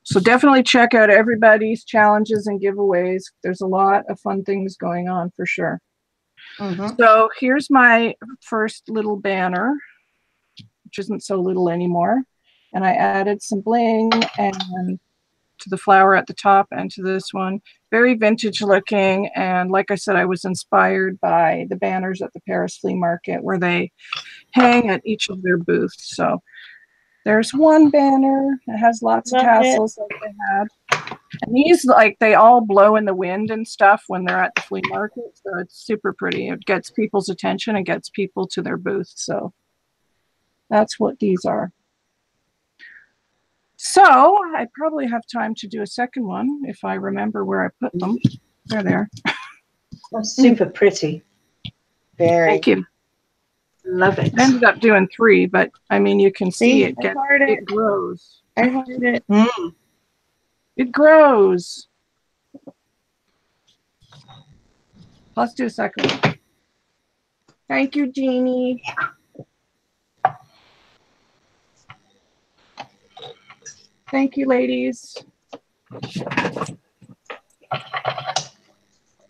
So definitely check out everybody's challenges and giveaways. There's a lot of fun things going on for sure. So here's my first little banner, which isn't so little anymore. And I added some bling and to the flower at the top and to this one. Very vintage looking. And like I said, I was inspired by the banners at the Paris Flea Market where they hang at each of their booths. So there's one banner. It has lots of tassels like they had. And these, like, they all blow in the wind and stuff when they're at the flea market. So it's super pretty. It gets people's attention and gets people to their booth. So that's what these are. So I probably have time to do a second one if I remember where I put them. They're there.
That's super pretty.
Very.
Thank you.
Love it.
I ended up doing 3, but I mean, you can see it grows.
I heard it.
Mm.
It grows. Let's do a second one. Thank you, Jeannie. Thank you, ladies.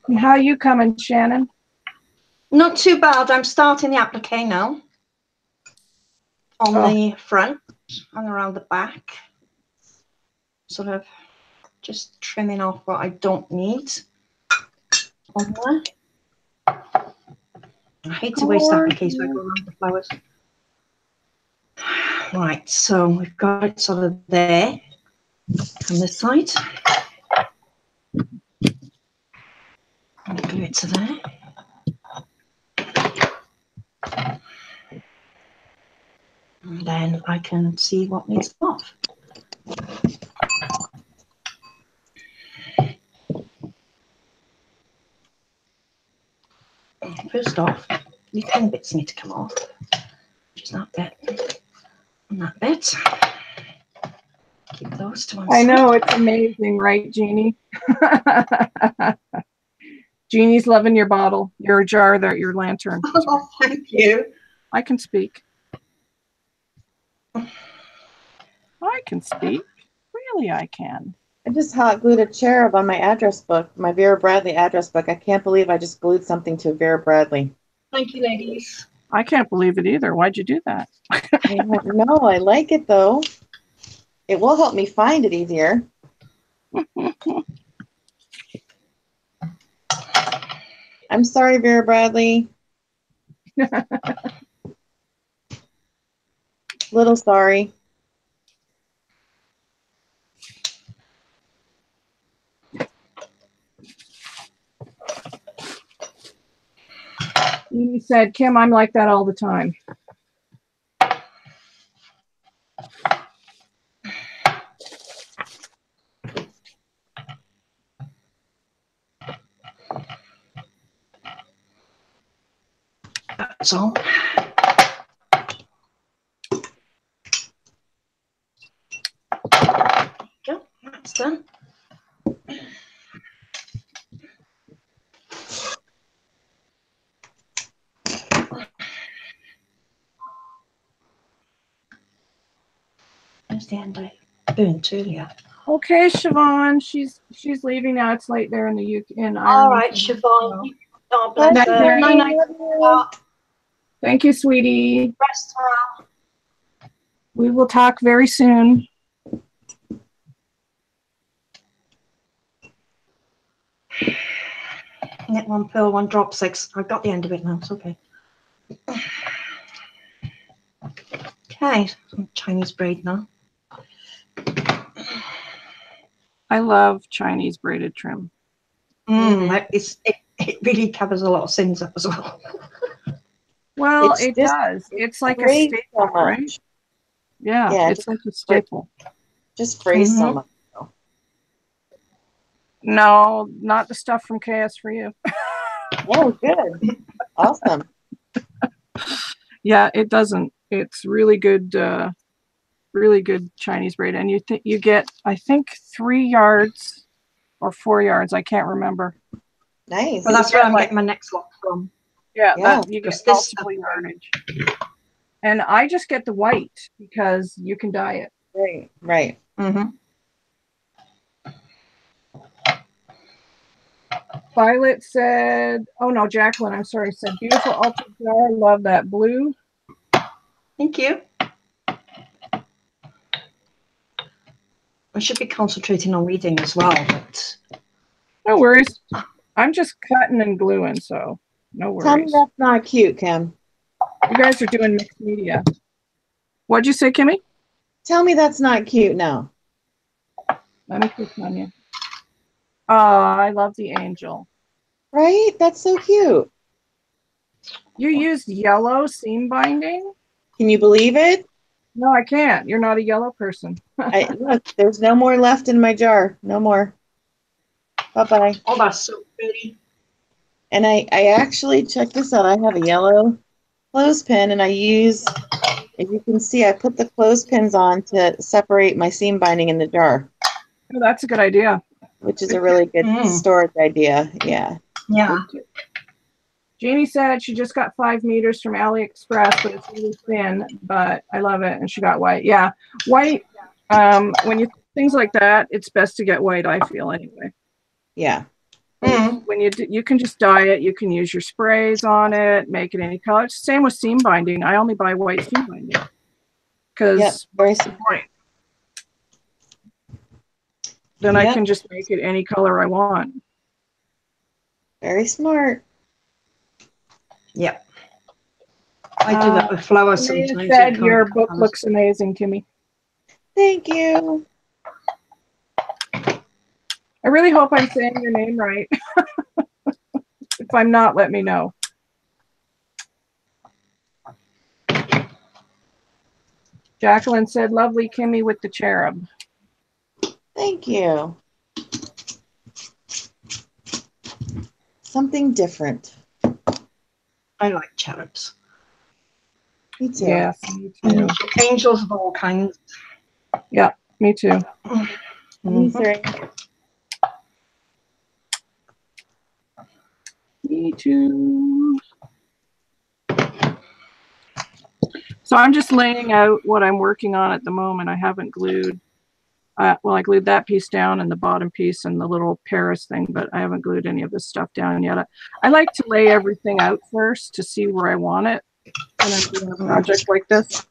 And how are you coming, Shannon?
Not too bad. I'm starting the applique now. On the front and around the back. Sort of just trimming off what I don't need on there. I hate to waste appliques, so I go around the flowers. Right, so we've got it sort of there on this side. Glue it to there. And then I can see what needs off. First off, these thin bits need to come off. Just that bit and that bit. Keep those to one side.
I know, it's amazing, right, Jeannie? Jeannie's loving your bottle, your jar, your lantern.
Oh, thank you.
I can speak. I can speak. Really, I can.
I just hot glued a cherub on my address book, my Vera Bradley address book. I can't believe I just glued something to Vera Bradley.
Thank you, ladies.
I can't believe it either. Why'd you do that?
I don't know. I like it, though. It will help me find it easier. I'm sorry, Vera Bradley. Little sorry.
You said, Kim, I'm like that all the time.
That's all. Go, that's done. Where's the end I burnt earlier?
Okay, Siobhan, she's leaving now. It's late there in the UK. In Ireland.
All right, Siobhan. God bless her. Night.
Thank you, sweetie.
Rest well.
We will talk very soon.
Knit one, purl one, drop 6. I've got the end of it now. It's okay. Okay, some Chinese braid now.
I love Chinese braided trim.
It really covers a lot of sins up as well.
Well, it does. It's like a staple, right? Yeah, it's like a staple.
Just phrase so much.
No, not the stuff from KS4U.
Oh, good. Awesome.
Yeah, it doesn't. It's really good Chinese braid. And you get, I think, 3 yards or 4 yards. I can't remember.
Nice.
Well, that's where I'm getting my next lot from.
Yeah. You get multiple yardage. And I just get the white because you can dye it.
Right.
Mm-hmm.
Violet said, oh no, Jacqueline, I'm sorry, said, beautiful ultra jar. Love that blue.
Thank you. I should be concentrating on reading as well, but
no worries. I'm just cutting and gluing, so no
Tell me
worries.
that's not cute, Kim.
You guys are doing mixed media. What'd you say, Kimmy?
Tell me that's not cute now.
Let me click on you. Oh, I love the angel.
Right? That's so cute.
You used yellow seam binding?
Can you believe it?
No, I can't. You're not a yellow person.
Look, there's no more left in my jar. No more. Bye-bye.
oh, that's so pretty.
And I actually, check this out. I have a yellow clothespin, and I use, as you can see, I put the clothespins on to separate my seam binding in the jar,
Oh, that's a good idea.
which is a really good
Mm.
storage idea. Yeah.
Yeah.
Jeannie said she just got 5 meters from AliExpress, but it's really thin, but I love it. And she got white. Yeah. White, when you things like that, it's best to get white, I feel, anyway.
Yeah.
Mm.
When you can just dye it, you can use your sprays on it, make it any color. It's the same with seam binding. I only buy white seam binding because
Yep. Very smart.
then I
Yep.
can just make it any color I want.
Very smart.
Yeah. I do that with flowers
Amanda
sometimes.
said
You
your
can't
book
colours.
looks amazing, Kimmy.
Thank you.
I really hope I'm saying your name right. If I'm not, let me know. Jacqueline said, lovely Kimmy with the cherub.
Thank you. Something different.
I like cherubs.
Me too.
Yes, me too.
Angels of all kinds.
Yeah, me too.
Me
Mhm.
too.
Me too. So I'm just laying out what I'm working on at the moment. I haven't glued. Well, I glued that piece down and the bottom piece and the little Paris thing, but I haven't glued any of this stuff down yet. I like to lay everything out first to see where I want it when I'm doing a project like this.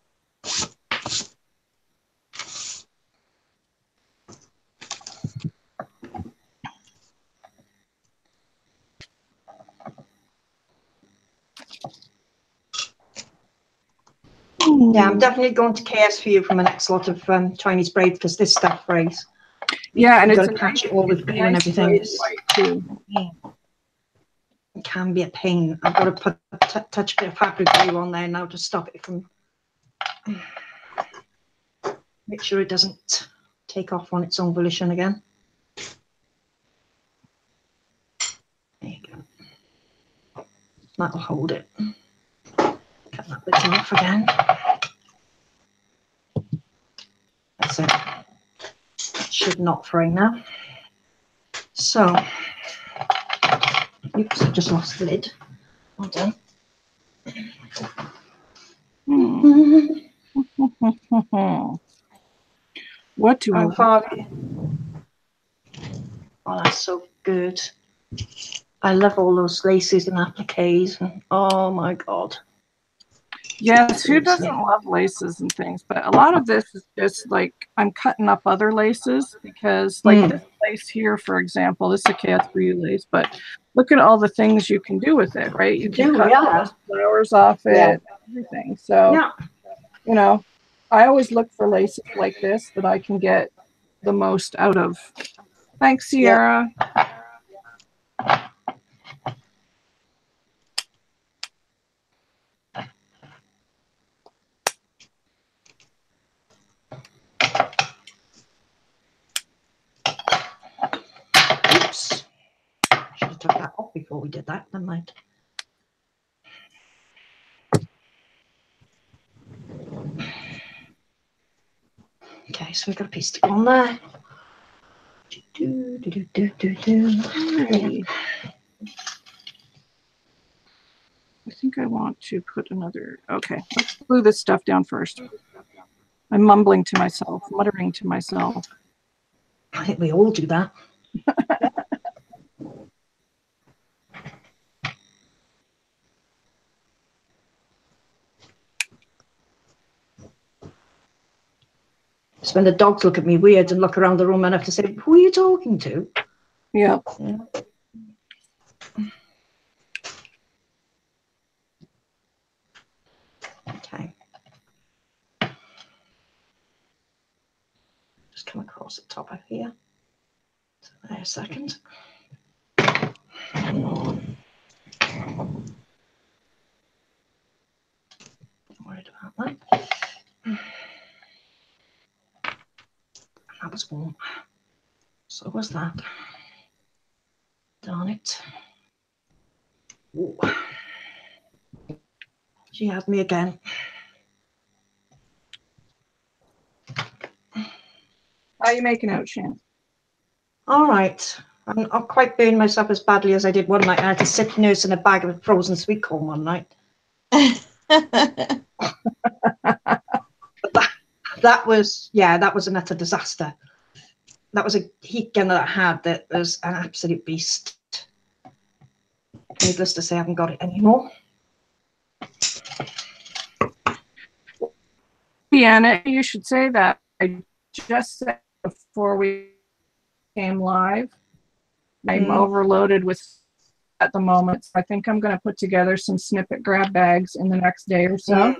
Yeah, I'm definitely going to KS4U for my next lot of Chinese braid because this stuff frays.
Yeah, and
You've
it's
got
a
to catch
nice,
it all with
it's a
glue and
nice
everything.
braid white too.
It can be a pain. I've got to put touch a bit of fabric glue on there now to stop it from. Make sure it doesn't take off on its own volition again. There you go. That'll hold it. Cut that bit off again. That's it. It should not fray now. So, oops, I just lost the lid. Well done.
What do I want?
Oh, that's so good. I love all those laces and appliques. Oh my god.
Yes, who doesn't love laces and things? But a lot of this is just like I'm cutting up other laces because, like this lace here, for example, this is a KS4U lace, but look at all the things you can do with it, right? You can cut those flowers off it, everything. So, you know, I always look for laces like this that I can get the most out of. Thanks, Sierra.
Oops. Should have took that off before we did that. Never mind. Okay, so we've got a piece to go on there.
I think I want to put another, okay, let's glue this stuff down first. I'm mumbling to myself, muttering to myself.
I think we all do that. It's when the dogs look at me weird and look around the room and I have to say, who are you talking to?
Yeah.
Okay. Just come across the top of here. So there a second. Not worried about that. That was warm. So was that. Darn it. Ooh. She had me again.
How are you making out, Shannon?
All right. I'm not quite burned myself as badly as I did one night. I had to sit nursing a bag of frozen sweet corn one night. That was an utter disaster. That was a heat gun that I had that was an absolute beast. Needless to say, I haven't got it anymore.
Deanna, you should say that. I just said before we came live, I'm overloaded with at the moment. So I think I'm going to put together some snippet grab bags in the next day or so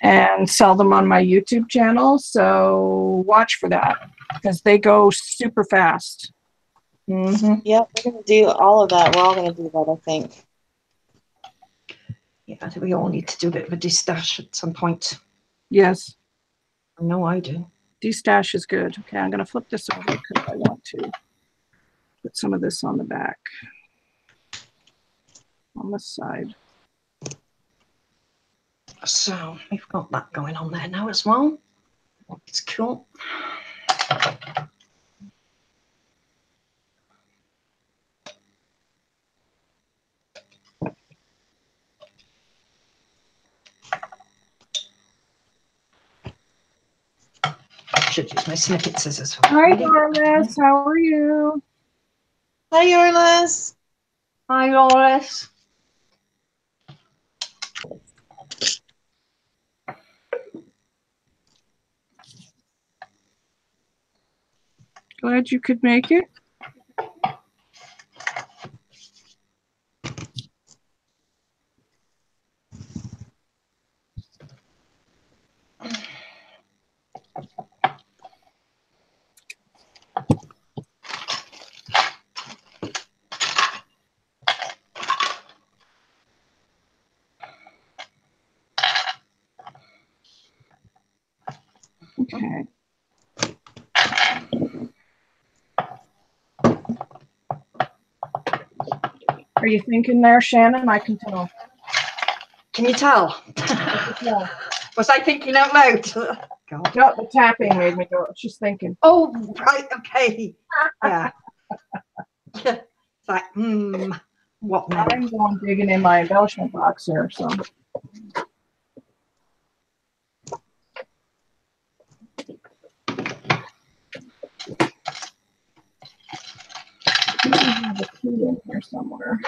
and sell them on my YouTube channel. So watch for that because they go super fast.
Yep, we're going to do all of that. We're all going to do that, I think.
Yeah, I think we all need to do a bit of a de-stash at some point.
Yes.
I know I do.
De-stash is good. Okay, I'm going to flip this over because I want to put some of this on the back. On this side.
So we've got that going on there now as well. It's cool. I should use my snippet scissors.
Hi, Doris. How are you?
Hi, Orlis.
Hi, Doris.
Glad you could make it. Okay. Are you thinking there, Shannon? I can tell.
Can you tell?
Yeah.
Was I thinking out loud? God.
No, the tapping made me go. She's thinking.
Oh, right. Okay. Yeah. It's like, what now?
I'm going digging in my embellishment box here, so. I have a key in here somewhere.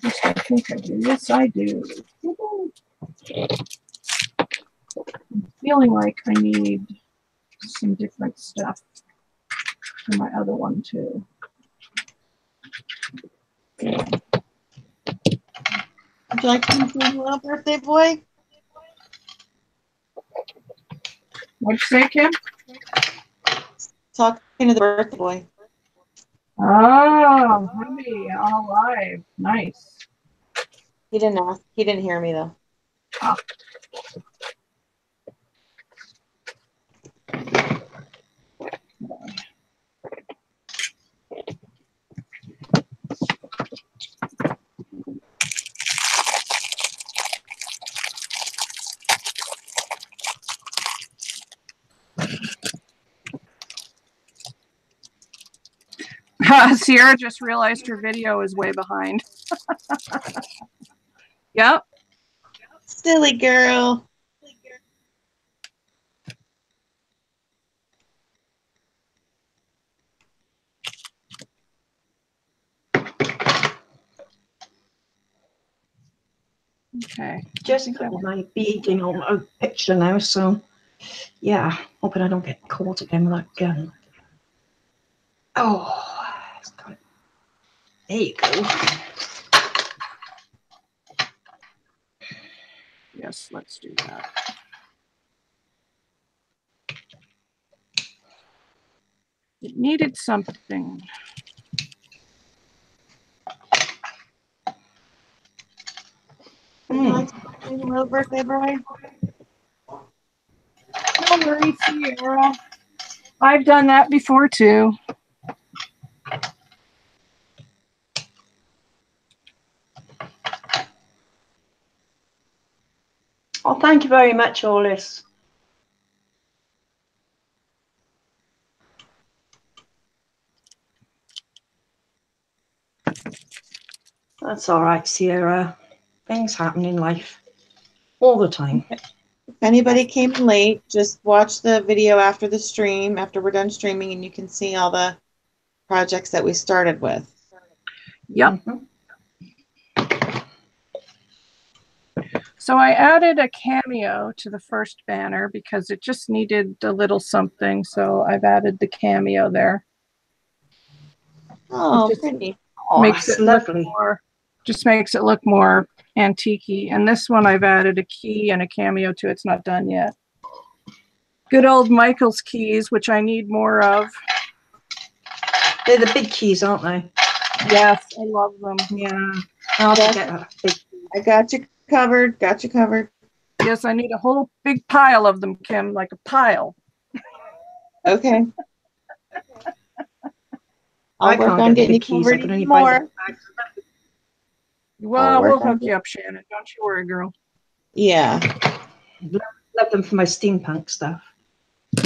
Yes, I think I do. Yes, I do. I'm feeling like I need some different stuff for my other one too.
Would you like to meet your little birthday boy?
What'd you say, Kim?
Talking to the birthday boy.
Oh, hubby, all live. Nice.
He didn't ask. He didn't hear me though.
Oh. Sierra just realized her video is way behind. Yep.
Silly girl.
Okay.
Just got my beading on a picture now, so Yeah, hoping I don't get caught again with that gun. Oh, it's got it. There you go.
Yes, let's do that. It needed something.
Would you like to say hello, birthday boy?
No worries, Sierra. I've done that before too.
Oh, thank you very much, Olis. That's all right, Sierra. Things happen in life all the time.
If anybody came in late, just watch the video after the stream, after we're done streaming, and you can see all the projects that we started with.
Yep. So I added a cameo to the first banner because it just needed a little something. So I've added the cameo there.
Oh,
just
pretty.
Oh,
makes
that's
it look
lovely.
more, just makes it look more antique-y. And this one I've added a key and a cameo to. It's not done yet. Good old Michael's keys, which I need more of.
They're the big keys, aren't they?
Yes, I love them.
Yeah. I'll have to get that big.
I got you covered. Got you covered.
Yes, I need a whole big pile of them, Kim, like a pile.
Okay.
I
I'll work
can't
on
get the
getting you
big keys. I
covered
can only
even
buy
more.
the bags.
Well,
work
we'll
on
hook
it.
you up, Shannon. Don't you worry, girl.
Yeah.
Love them for my steampunk stuff.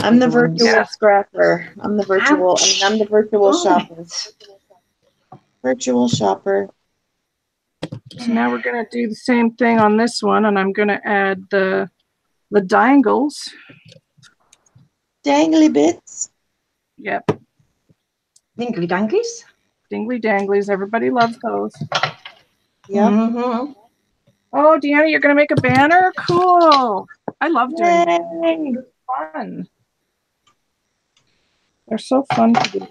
I'm the
Big ones.
virtual
Yeah.
scrapper. I'm the virtual.
Ouch.
I'm the virtual
Darn
shopper.
it.
Virtual shopper.
So now we're going to do the same thing on this one, and I'm going to add the dangles.
Dangly bits.
Yep,
Dingly danglies.
dingly danglies. Everybody loves those.
Yep.
Mm-hmm.
Oh, Deanna, you're going to make a banner? Cool. I love doing
Yay.
banners. They're fun. They're so fun to do.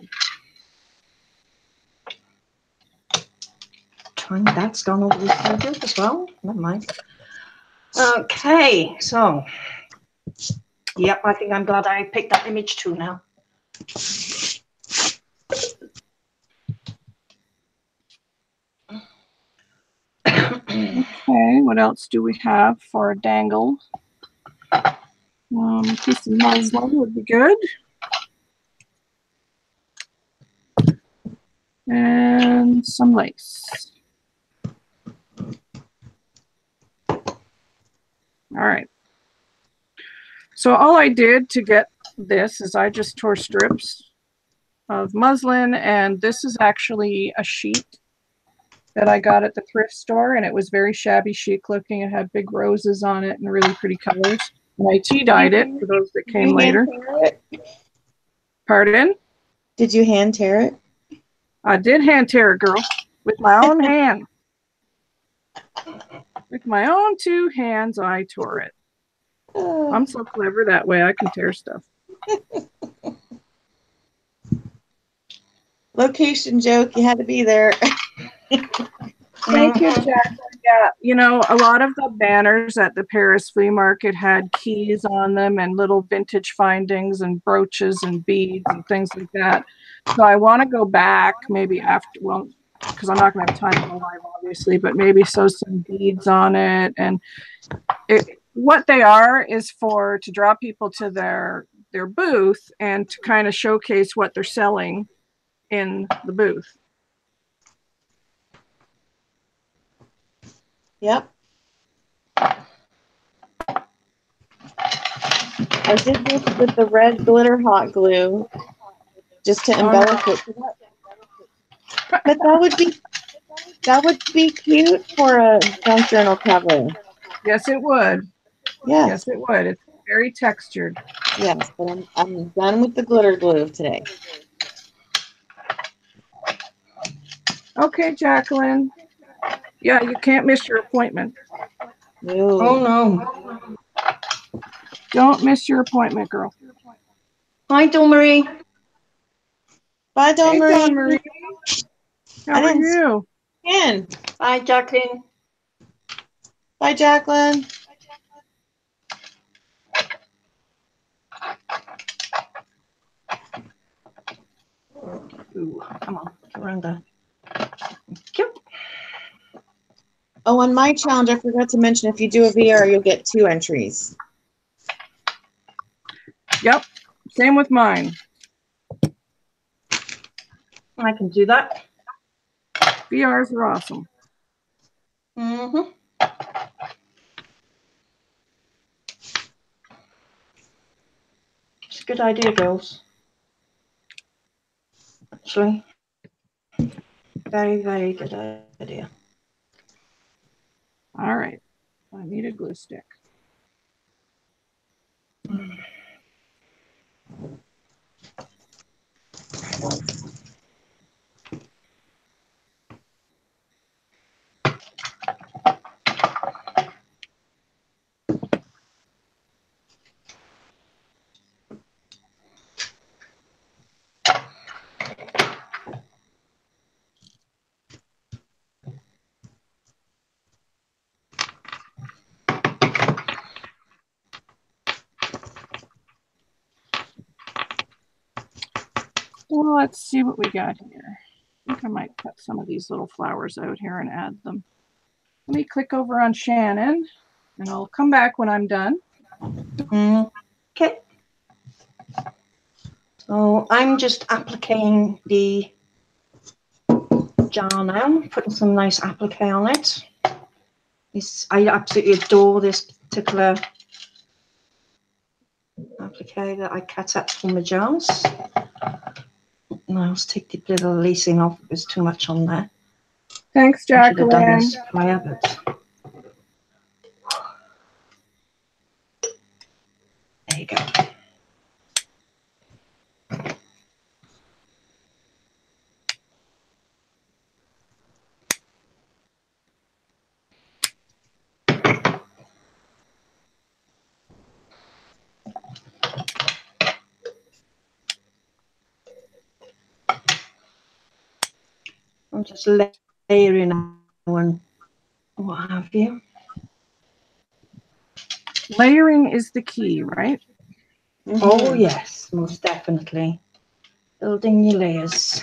Trying that's gone over the schedule as well. Never mind. Okay, so yep, I think I'm glad I picked that image too now.
Okay, what else do we have for a dangle? A piece of muslin would be good. And some lace. All right. So all I did to get this is I just tore strips of muslin, and this is actually a sheet that I got at the thrift store, and it was very shabby chic looking. It had big roses on it and really pretty colors. And I tea-dyed it for those that came later. Pardon?
Did you hand tear it?
I did hand tear it, girl, with my own hand. With my own two hands, I tore it. I'm so clever that way. I can tear stuff.
Location joke. You had to be there.
Thank you, Jack. Yeah, you know, a lot of the banners at the Paris flea market had keys on them and little vintage findings and brooches and beads and things like that. So I want to go back maybe after, well, because I'm not going to have time to go live, obviously, but maybe sew some beads on it. And what they are is to draw people to their booth and to kind of showcase what they're selling in the booth.
Yep. I did this with the red glitter hot glue just to embellish it. But that would be cute for a junk journal cover.
Yes, it would.
Yes.
Yes, it would. It's very textured.
Yes, but I'm done with the glitter glue today.
Okay, Jacqueline. Yeah, you can't miss your appointment.
No.
Oh no.
Don't miss your appointment, girl.
Hi, Dawn Marie.
Bye, Dawn
Hey,
Marie.
Dawn Marie. How are you?
In.
Hi, Jacqueline.
Bye, Jacqueline.
Ooh, come on, get around there. Thank you.
Oh, on my challenge, I forgot to mention if you do a VR, you'll get 2 entries.
Yep. Same with mine.
I can do that.
VRs are awesome.
Mm-hmm. It's a good idea, girls. Actually, very, very good idea.
All right. I need a glue stick. Well, let's see what we got here. I think I might cut some of these little flowers out here and add them. Let me click over on Shannon, and I'll come back when I'm done.
Okay. So I'm just appliquing the jar now, putting some nice applique on it. I absolutely adore this particular applique that I cut up from the jars. Now let's take the little lacing off. There's too much on there.
Thanks,
I should have done
Jacqueline.
this prior, but there you go. I'm just layering and what have you.
Layering is the key, right?
Oh yes, most definitely. Building your layers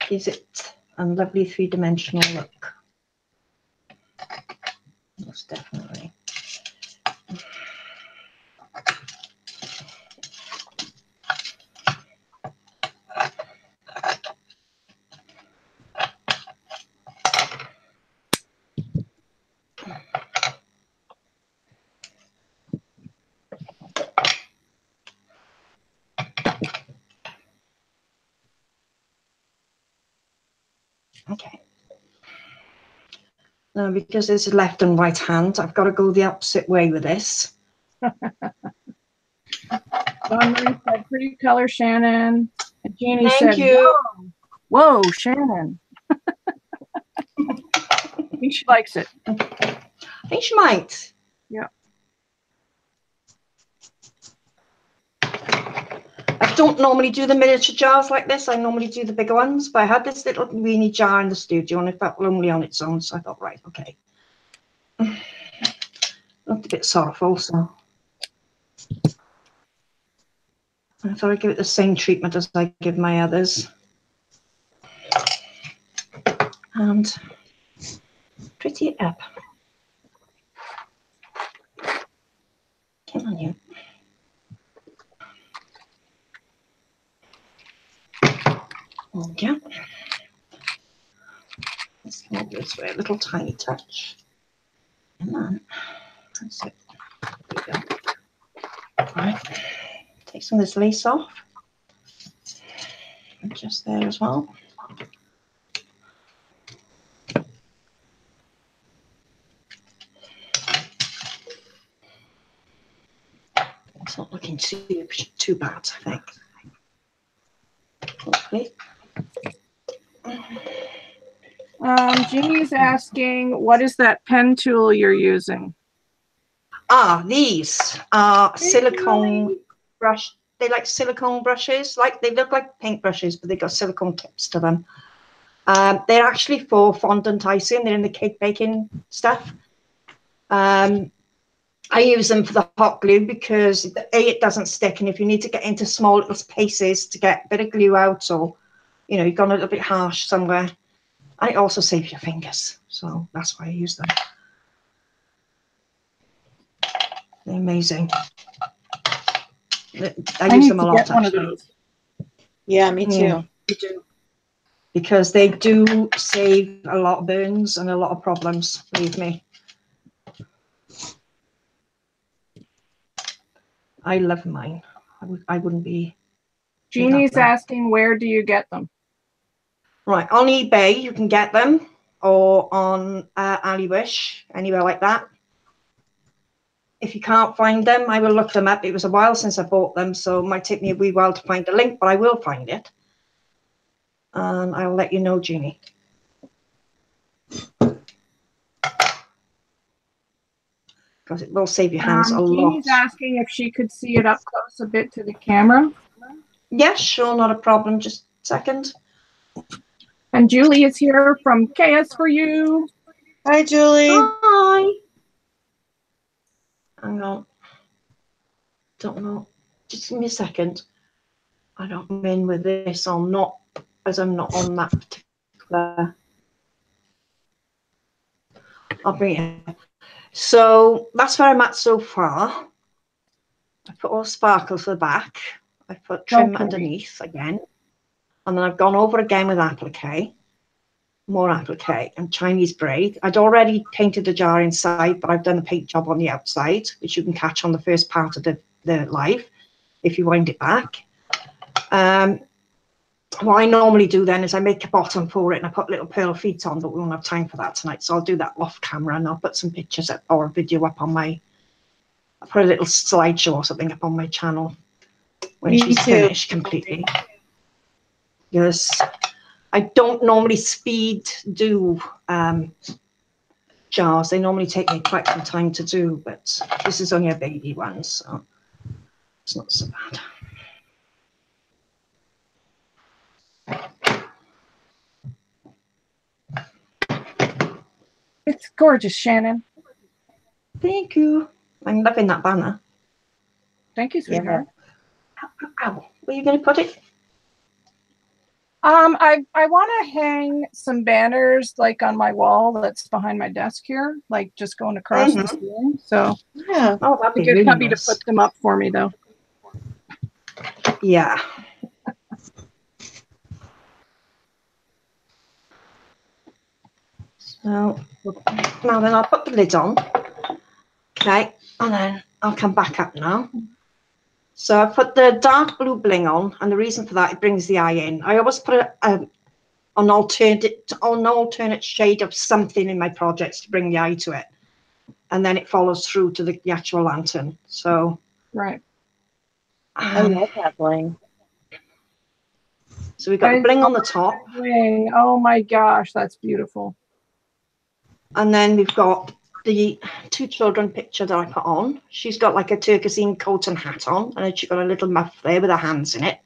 gives it a lovely three-dimensional look. Most definitely. Okay. Now, because it's left and right hand, I've got to go the opposite way with this.
Dawn Marie said, pretty color, Shannon. And Jeannie
Thank
said,
you.
whoa, Shannon. I think she likes it.
I think she might.
Yeah.
I don't normally do the miniature jars like this. I normally do the bigger ones, but I had this little weeny jar in the studio and it felt lonely on its own, so I thought, right, okay. Looked a bit sorrowful, so I thought I'd give it the same treatment as I give my others. And pretty it up. Come on, you. Okay. Let's move this way a little tiny touch. And then that's it. There we go. All right. Take some of this lace off. And just there as well. It's not looking too bad, I think. Hopefully.
Jeannie's asking, what is that pen tool you're using?
These are silicone brush. They like silicone brushes. Like they look like paint brushes, but they got silicone tips to them. They're actually for fondant icing. They're in the cake baking stuff. I use them for the hot glue because it doesn't stick, and if you need to get into small little spaces to get a bit of glue out, or you've gone a little bit harsh somewhere, and it also saves your fingers. So that's why I use them. They're amazing. I use them a lot.
One of those.
Yeah, me too.
Me too. Because they do save a lot of burns and a lot of problems. Believe me. I love mine. I wouldn't be.
Jeannie's asking, where do you get them?
Right, on eBay you can get them, or on AliWish, anywhere like that. If you can't find them, I will look them up. It was a while since I bought them, so it might take me a wee while to find the link, but I will find it. And I'll let you know, Jeannie. Because it will save your hands a lot.
Jeannie's asking if she could see it up close a bit to the camera.
Yes, sure, not a problem. Just a second.
And Julie is here from KS4U.
Hi, Julie.
Hi. Hang on. Don't know. Just give me a second. I don't come in with this on, not as I'm not on that particular. I'll bring it. So that's where I'm at so far. I put all sparkles for the back. I put trim underneath again. And then I've gone over again with applique. More applique and Chinese braid. I'd already painted the jar inside, but I've done the paint job on the outside, which you can catch on the first part of the live if you wind it back. What I normally do then is I make a bottom for it and I put little pearl feet on, but we won't have time for that tonight. So I'll do that off camera, and I'll put some pictures up or a video up on I'll put a little slideshow or something up on my channel when she's finished completely. Yes. I don't normally speed do jars. They normally take me quite some time to do, but this is only a baby one, so it's not so bad.
It's gorgeous, Shannon.
Thank you. I'm loving that banner.
Thank you, sweetheart.
Ow. Where are you going to put it?
I want to hang some banners like on my wall that's behind my desk here, like just going across the ceiling. So
yeah,
that'd be
get
really
hubby
nice
to put them up for me though.
Yeah. So now then I'll put the lid on. Okay, and then I'll come back up now. So I put the dark blue bling on, and the reason for that, it brings the eye in. I always put an alternate shade of something in my projects to bring the eye to it, and then it follows through to the actual lantern. So
right.
I love that bling.
So we've got the bling on the top.
Bling. Oh my gosh, that's beautiful.
And then we've got the two children picture that I put on. She's got like a turquoise coat and hat on, and then she's got a little muff there with her hands in it.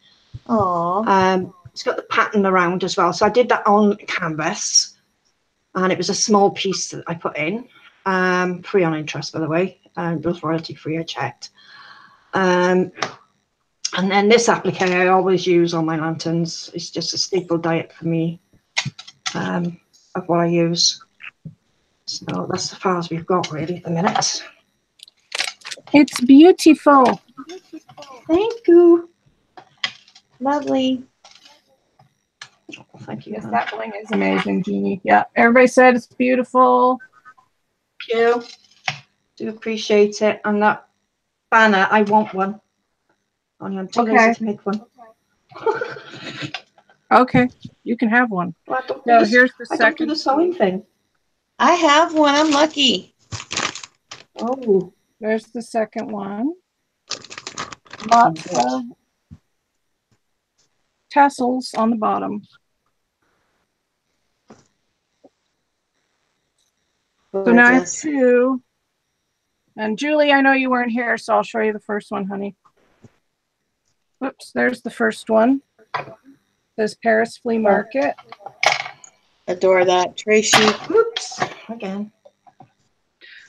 Aww.
It's got the pattern around as well. So I did that on canvas, and it was a small piece that I put in. Free on interest, by the way. It was royalty free, I checked. And then this applique I always use on my lanterns. It's just a staple diet for me of what I use. So that's as far as we've got really at the minute.
It's beautiful.
Thank you.
Lovely.
Oh, thank you.
Yes, that bling is amazing, Jeannie. Yeah, everybody said it's beautiful.
Thank you. Do appreciate it. And that banner, I want one. Only I'm too lazy to make one.
Okay, you can have one.
Well,
So here's the
I
second.
don't do the sewing thing.
I have one. I'm lucky.
Oh.
There's the second one. Lots of tassels on the bottom. So now I have two. And Julie, I know you weren't here, so I'll show you the first one, honey. Oops, there's the first one. There's Paris Flea Market.
Adore that. Tracy.
Oops, again.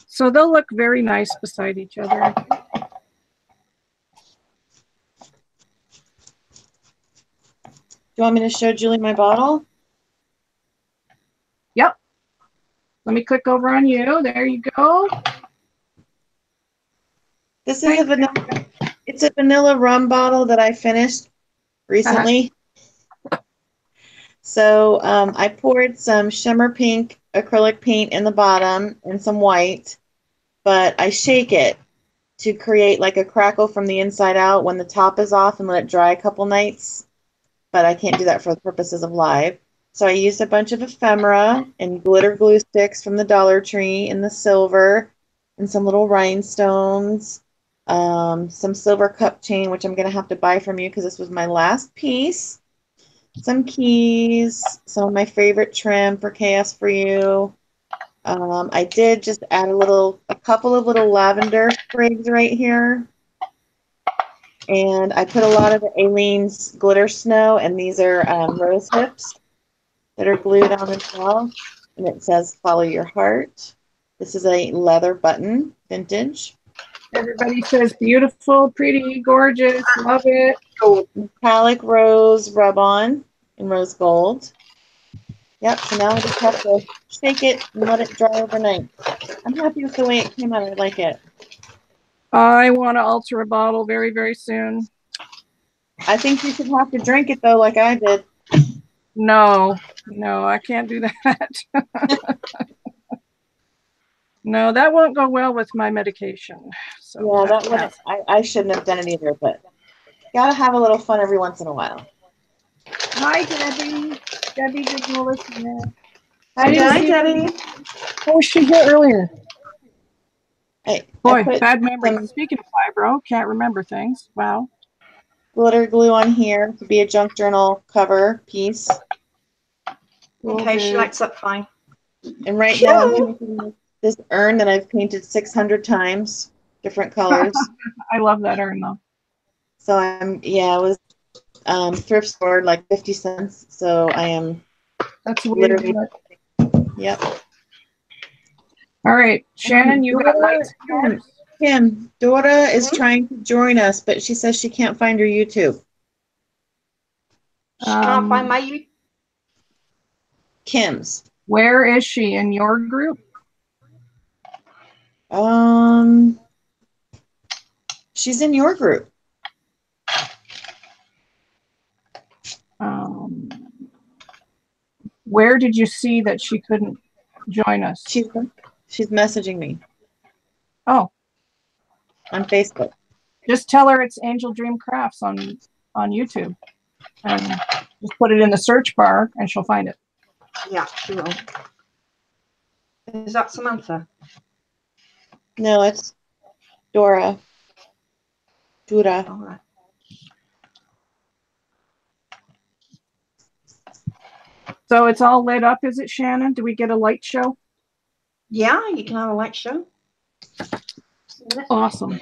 So they'll look very nice beside each other.
Do you want me to show Julie my bottle?
Yep. Let me click over on you. There you go.
This is a vanilla. It's a vanilla rum bottle that I finished recently. So I poured some shimmer pink acrylic paint in the bottom and some white, but I shake it to create like a crackle from the inside out when the top is off and let it dry a couple nights. But I can't do that for the purposes of live. So I used a bunch of ephemera and glitter glue sticks from the Dollar Tree in the silver and some little rhinestones, some silver cup chain, which I'm going to have to buy from you because this was my last piece. Some keys, some of my favorite trim for KS4U. I did just add a couple of little lavender sprigs right here. And I put a lot of the Aleene's glitter snow, and these are rose hips that are glued on as well. And it says, follow your heart. This is a leather button, vintage.
Everybody says beautiful, pretty, gorgeous, love it.
Metallic rose rub-on in rose gold. Yep, so now I just have to shake it and let it dry overnight. I'm happy with the way it came out. I like it.
I want to alter a bottle very, very soon.
I think you should have to drink it, though, like I did.
No, I can't do that. No, that won't go well with my medication. So
yeah, that would. I shouldn't have done it either, but gotta have a little fun every once in a while.
Hi, Debbie. Debbie didn't listen.
Hi, Debbie.
Oh, she here earlier. Boy,
I
bad memory. Speaking of fibro, can't remember things. Wow.
Glitter glue on here to be a junk journal cover piece.
Okay, she likes that fine.
And right now I'm painting this urn that I've painted 600 times, different colors.
I love that urn though.
So it was thrift store like 50 cents. So I am.
That's literally.
Yep.
All right, Shannon, you got lights.
Kim, Dora is trying to join us, but she says she can't find her YouTube.
She can't find my YouTube.
Kim's.
Where is she in your group?
She's in your group.
Where did you see that she couldn't join us?
She's messaging me.
Oh.
On Facebook.
Just tell her it's Angel Dream Crafts on YouTube. And just put it in the search bar and she'll find it.
Yeah, she will. Is that Samantha?
No, it's Dora. Dora.
All right.
So it's all lit up, is it, Shannon? Do we get a light show?
Yeah, you can have a light show.
Awesome.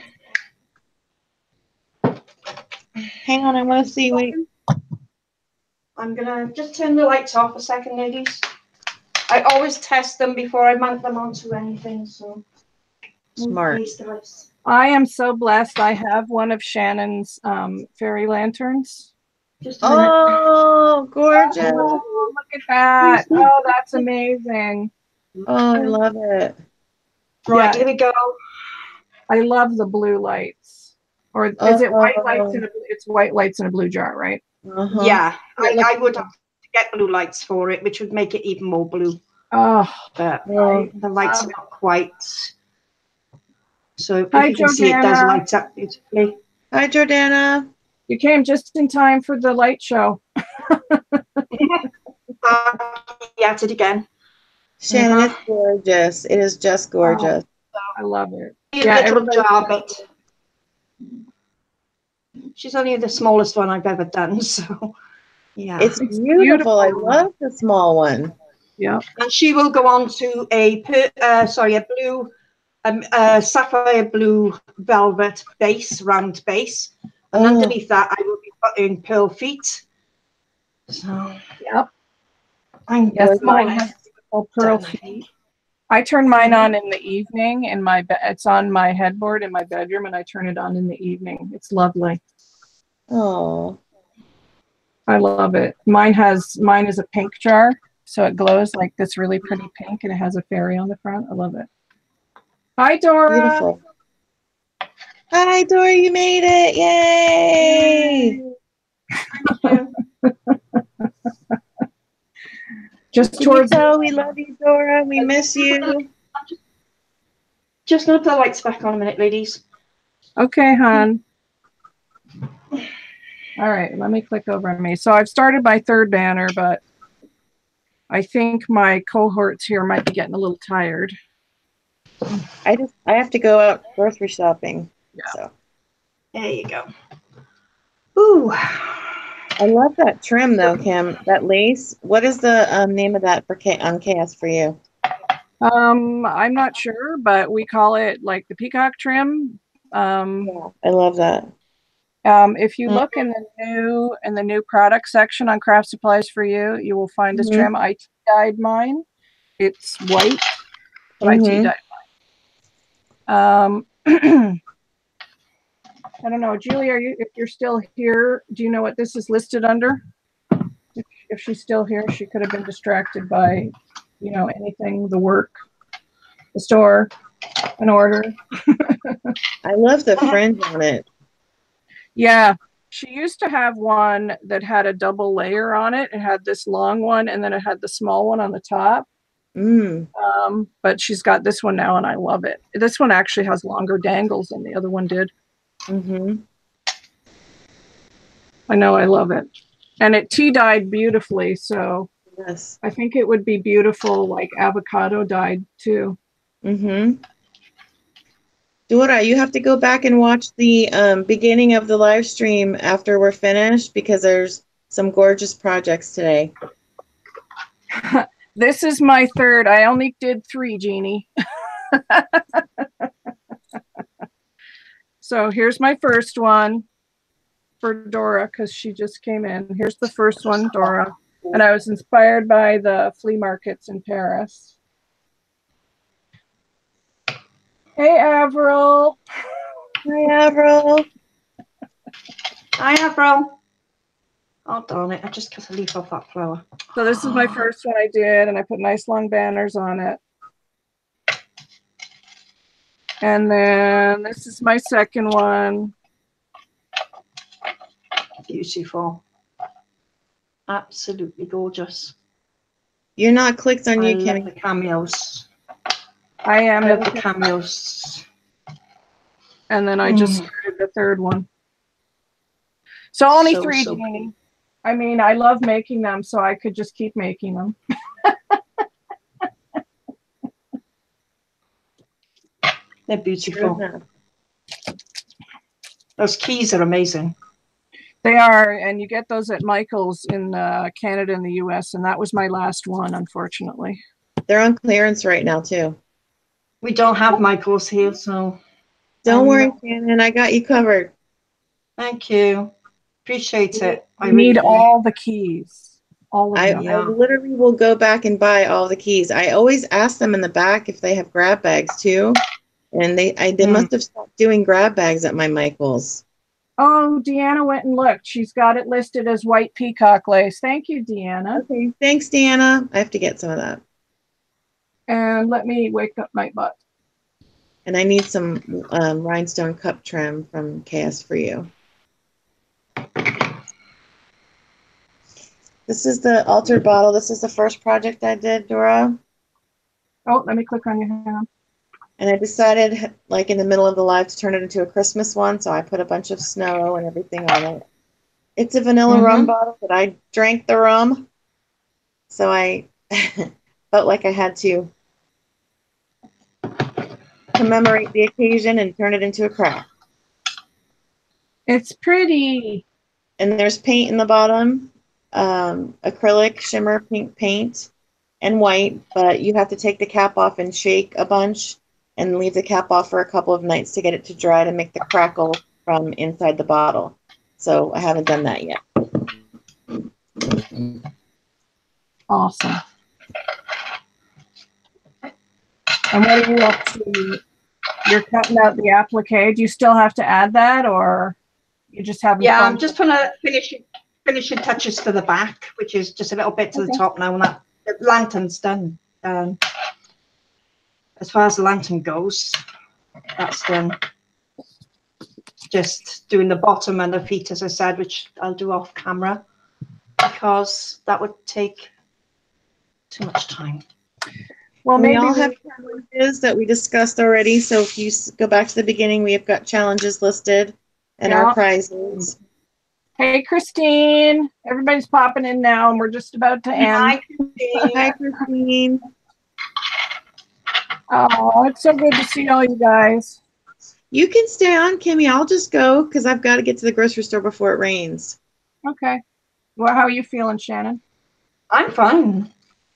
Hang on, I want to see. Wait.
I'm going to just turn the lights off a second, ladies. I always test them before I mount them onto anything, so.
Smart.
I am so blessed. I have one of Shannon's fairy lanterns.
Oh, gorgeous.
Oh, look at that. Oh, that's amazing.
Oh, I love it.
Right, here we go.
I love the blue lights. Or is it white lights in it's white lights in a blue jar, right?
Yeah, I would have to get blue lights for it, which would make it even more blue.
Oh,
but the lights are not quite. So
hi,
you can see it does light up beautifully.
Hi, Jordana.
You came just in time for the light show.
At it again.
Shannon, it's gorgeous. It is just gorgeous.
Oh, I love it.
Yeah, everybody. She's only the smallest one I've ever done, so yeah.
It's beautiful. I love the small one.
Yeah.
And she will go on to a blue a sapphire blue velvet base, round base. And underneath that, I will be putting pearl feet. So,
Yep.
Yes,
mine has pearl feet. I turn mine on in the evening in my bed. It's on my headboard in my bedroom, and I turn it on in the evening. It's lovely.
Oh,
I love it. Mine is a pink jar, so it glows like this really pretty pink, and it has a fairy on the front. I love it. Hi, Dora.
beautiful. Hi, Dora, you made it. Yay!
Thank you.
Just
Can you
towards
tell we love you, Dora? We miss you.
Just gonna put the lights back on a minute, ladies.
Okay, hon. All right, let me click over on me. So I've started my third banner, but I think my cohorts here might be getting a little tired.
I have to go out grocery shopping.
Yeah.
So
There you go. Ooh.
I love that trim though, Kim. That lace. What is the name of that for on KS4U?
I'm not sure, but we call it like the Peacock Trim.
Yeah, I love that.
If you look in the new product section on Craft Supplies for You, you will find this trim. I dyed mine. It's white, but I dyed mine. I don't know, Julie. If you're still here, do you know what this is listed under? If she's still here, she could have been distracted by, anything, the work, the store, an order.
I love the fringe on it.
Yeah, she used to have one that had a double layer on it. It had this long one, and then it had the small one on the top. But she's got this one now, and I love it. This one actually has longer dangles than the other one did. I know, I love it. And it tea-dyed beautifully, so
yes,
I think it would be beautiful, like avocado dyed too.
Dora, you have to go back and watch the beginning of the live stream after we're finished because there's some gorgeous projects today.
This is my third. I only did 3, Jeannie. So here's my first one for Dora because she just came in. Here's the first one, Dora. And I was inspired by the flea markets in Paris. Hey, Avril.
Hi, Avril.
Hi, Avril. Oh, darn it. I just cut a leaf off that flower.
So this is my first one I did, and I put nice long banners on it. And then this is my second one.
Beautiful. Absolutely gorgeous.
You're not clicked on you,
love
Kim.
the cameos.
I am.
I love the cameos.
And then I just started the third one. So only 3,
so
Jeannie. I mean, I love making them, so I could just keep making them.
They're beautiful. Those keys are amazing.
They are, and you get those at Michael's in Canada and the US, and that was my last one, unfortunately.
They're on clearance right now, too.
We don't have Michael's here, so...
Don't worry, Shannon. I got you covered.
Thank you. Appreciate it.
I need all the keys. All of them.
I literally will go back and buy all the keys. I always ask them in the back if they have grab bags, too. And they must have stopped doing grab bags at my Michael's.
Oh, Deanna went and looked. She's got it listed as white peacock lace. Thank you, Deanna.
Okay, thanks, Deanna. I have to get some of that.
And let me wake up my butt.
And I need some rhinestone cup trim from KS4U. This is the altered bottle. This is the first project I did, Dora.
Oh, let me click on your hand.
And I decided, like in the middle of the live, to turn it into a Christmas one. So I put a bunch of snow and everything on it. It's a vanilla rum bottle, but I drank the rum. So I felt like I had to commemorate the occasion and turn it into a craft.
It's pretty.
And there's paint in the bottom, acrylic shimmer pink paint and white, but you have to take the cap off and shake a bunch and leave the cap off for a couple of nights to get it to dry to make the crackle from inside the bottle. So I haven't done that yet.
Awesome. And what are you up to? You're cutting out the applique. Do you still have to add that, or you just have?
Yeah, I'm just putting finishing touches for the back, which is just a little bit to the top now, and that the lantern's done. As far as the lantern goes, that's done. Just doing the bottom and the feet, as I said, which I'll do off camera because that would take too much time.
Well, maybe we all have challenges that we discussed already. So if you go back to the beginning, we have got challenges listed and our prizes.
Hey, Christine. Everybody's popping in now, and we're just about to end.
Hi, Christine. Hi, Christine.
Oh, it's so good to see all you guys.
You can stay on, Kimmy. I'll just go because I've got to get to the grocery store before it rains.
Okay. Well, how are you feeling, Shannon?
I'm fine.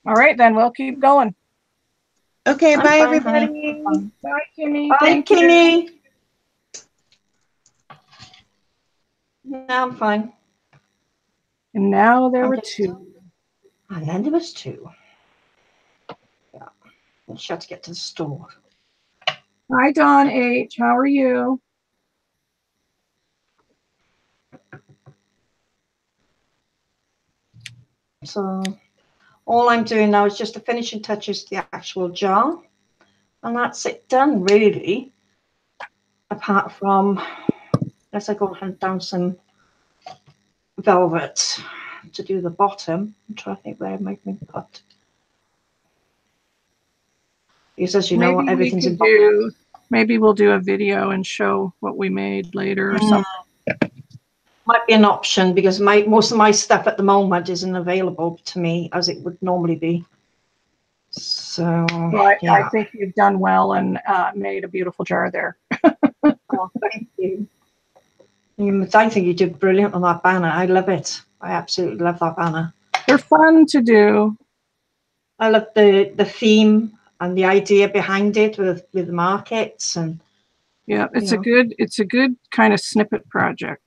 All right, then we'll keep going.
Okay,
I'm
bye,
fine,
everybody.
Bye, Kimmy.
Bye, Kimmy. Now I'm fine.
And now there were two.
And then there was two. Yeah. I just had to get to the store.
Hi, Dawn H. How are you?
So all I'm doing now is just the finishing touches to the actual jar. And that's it done, really. Apart from, let's go hunt down some velvet to do the bottom. I'm trying to think where I might be put. Because as you know, everything's in box.
Maybe we'll do a video and show what we made later or something.
Might be an option because most of my stuff at the moment isn't available to me as it would normally be. So
yeah. I think you've done well and made a beautiful jar there.
Oh, thank you. I think you did brilliant on that banner. I love it. I absolutely love that banner.
They're fun to do.
I love the theme and the idea behind it with the markets and
yeah, it's a good kind of snippet project.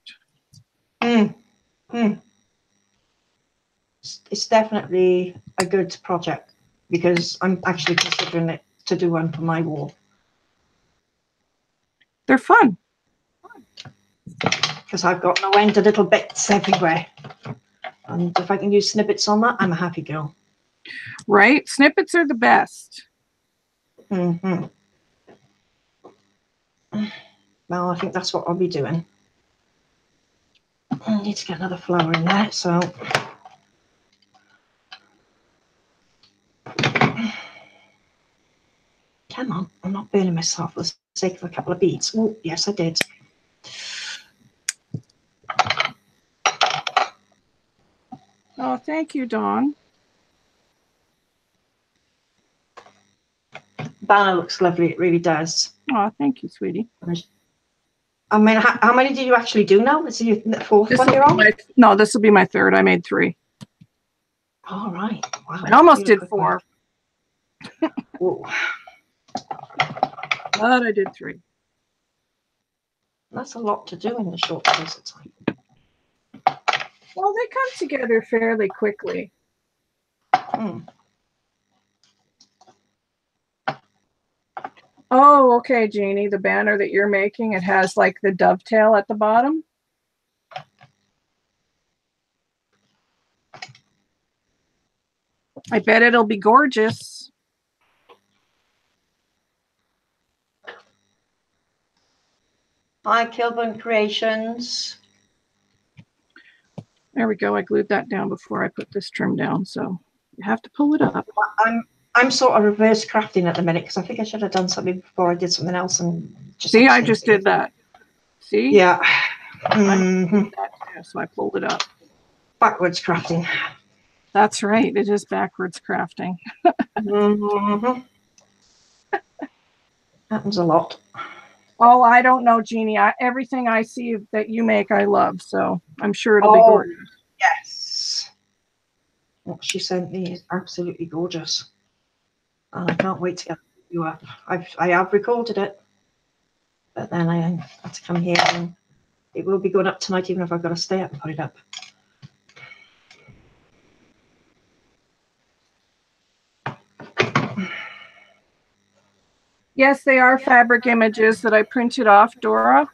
It's definitely a good project because I'm actually considering it to do one for my wall.
They're fun.
Because I've got no end of little bits everywhere. And if I can use snippets on that, I'm a happy girl.
Right? Snippets are the best.
Well, I think that's what I'll be doing. I need to get another flower in there, so. Come on, I'm not burning myself for the sake of a couple of beads. Oh, yes, I did.
Oh, thank you, Dawn.
Banner looks lovely, it really does.
Oh, thank you, sweetie.
I mean, how many did you actually do now? Is it the fourth one you're on?
No, this will be my third. I made 3.
All right. Wow.
I almost did 4. But I did 3.
That's a lot to do in a short space of time.
Well, they come together fairly quickly. Oh, okay, Jeannie, the banner that you're making, it has like the dovetail at the bottom. I bet it'll be gorgeous.
Hi, Kilburn Creations.
There we go. I glued that down before I put this trim down, so you have to pull it up.
I'm sort of reverse crafting at the minute because I think I should have done something before I did something else and just.
See, I just did that. See?
Yeah.
So I pulled it up.
Backwards crafting.
That's right. It is backwards crafting.
Happens a lot.
Oh, I don't know, Jeannie. Everything I see that you make, I love. So I'm sure it'll be gorgeous.
Yes. What she sent me is absolutely gorgeous. And I can't wait to get you up. I have recorded it, but then I had to come here, and it will be going up tonight, even if I've got to stay up and put it up.
Yes, they are fabric images that I printed off, Dora.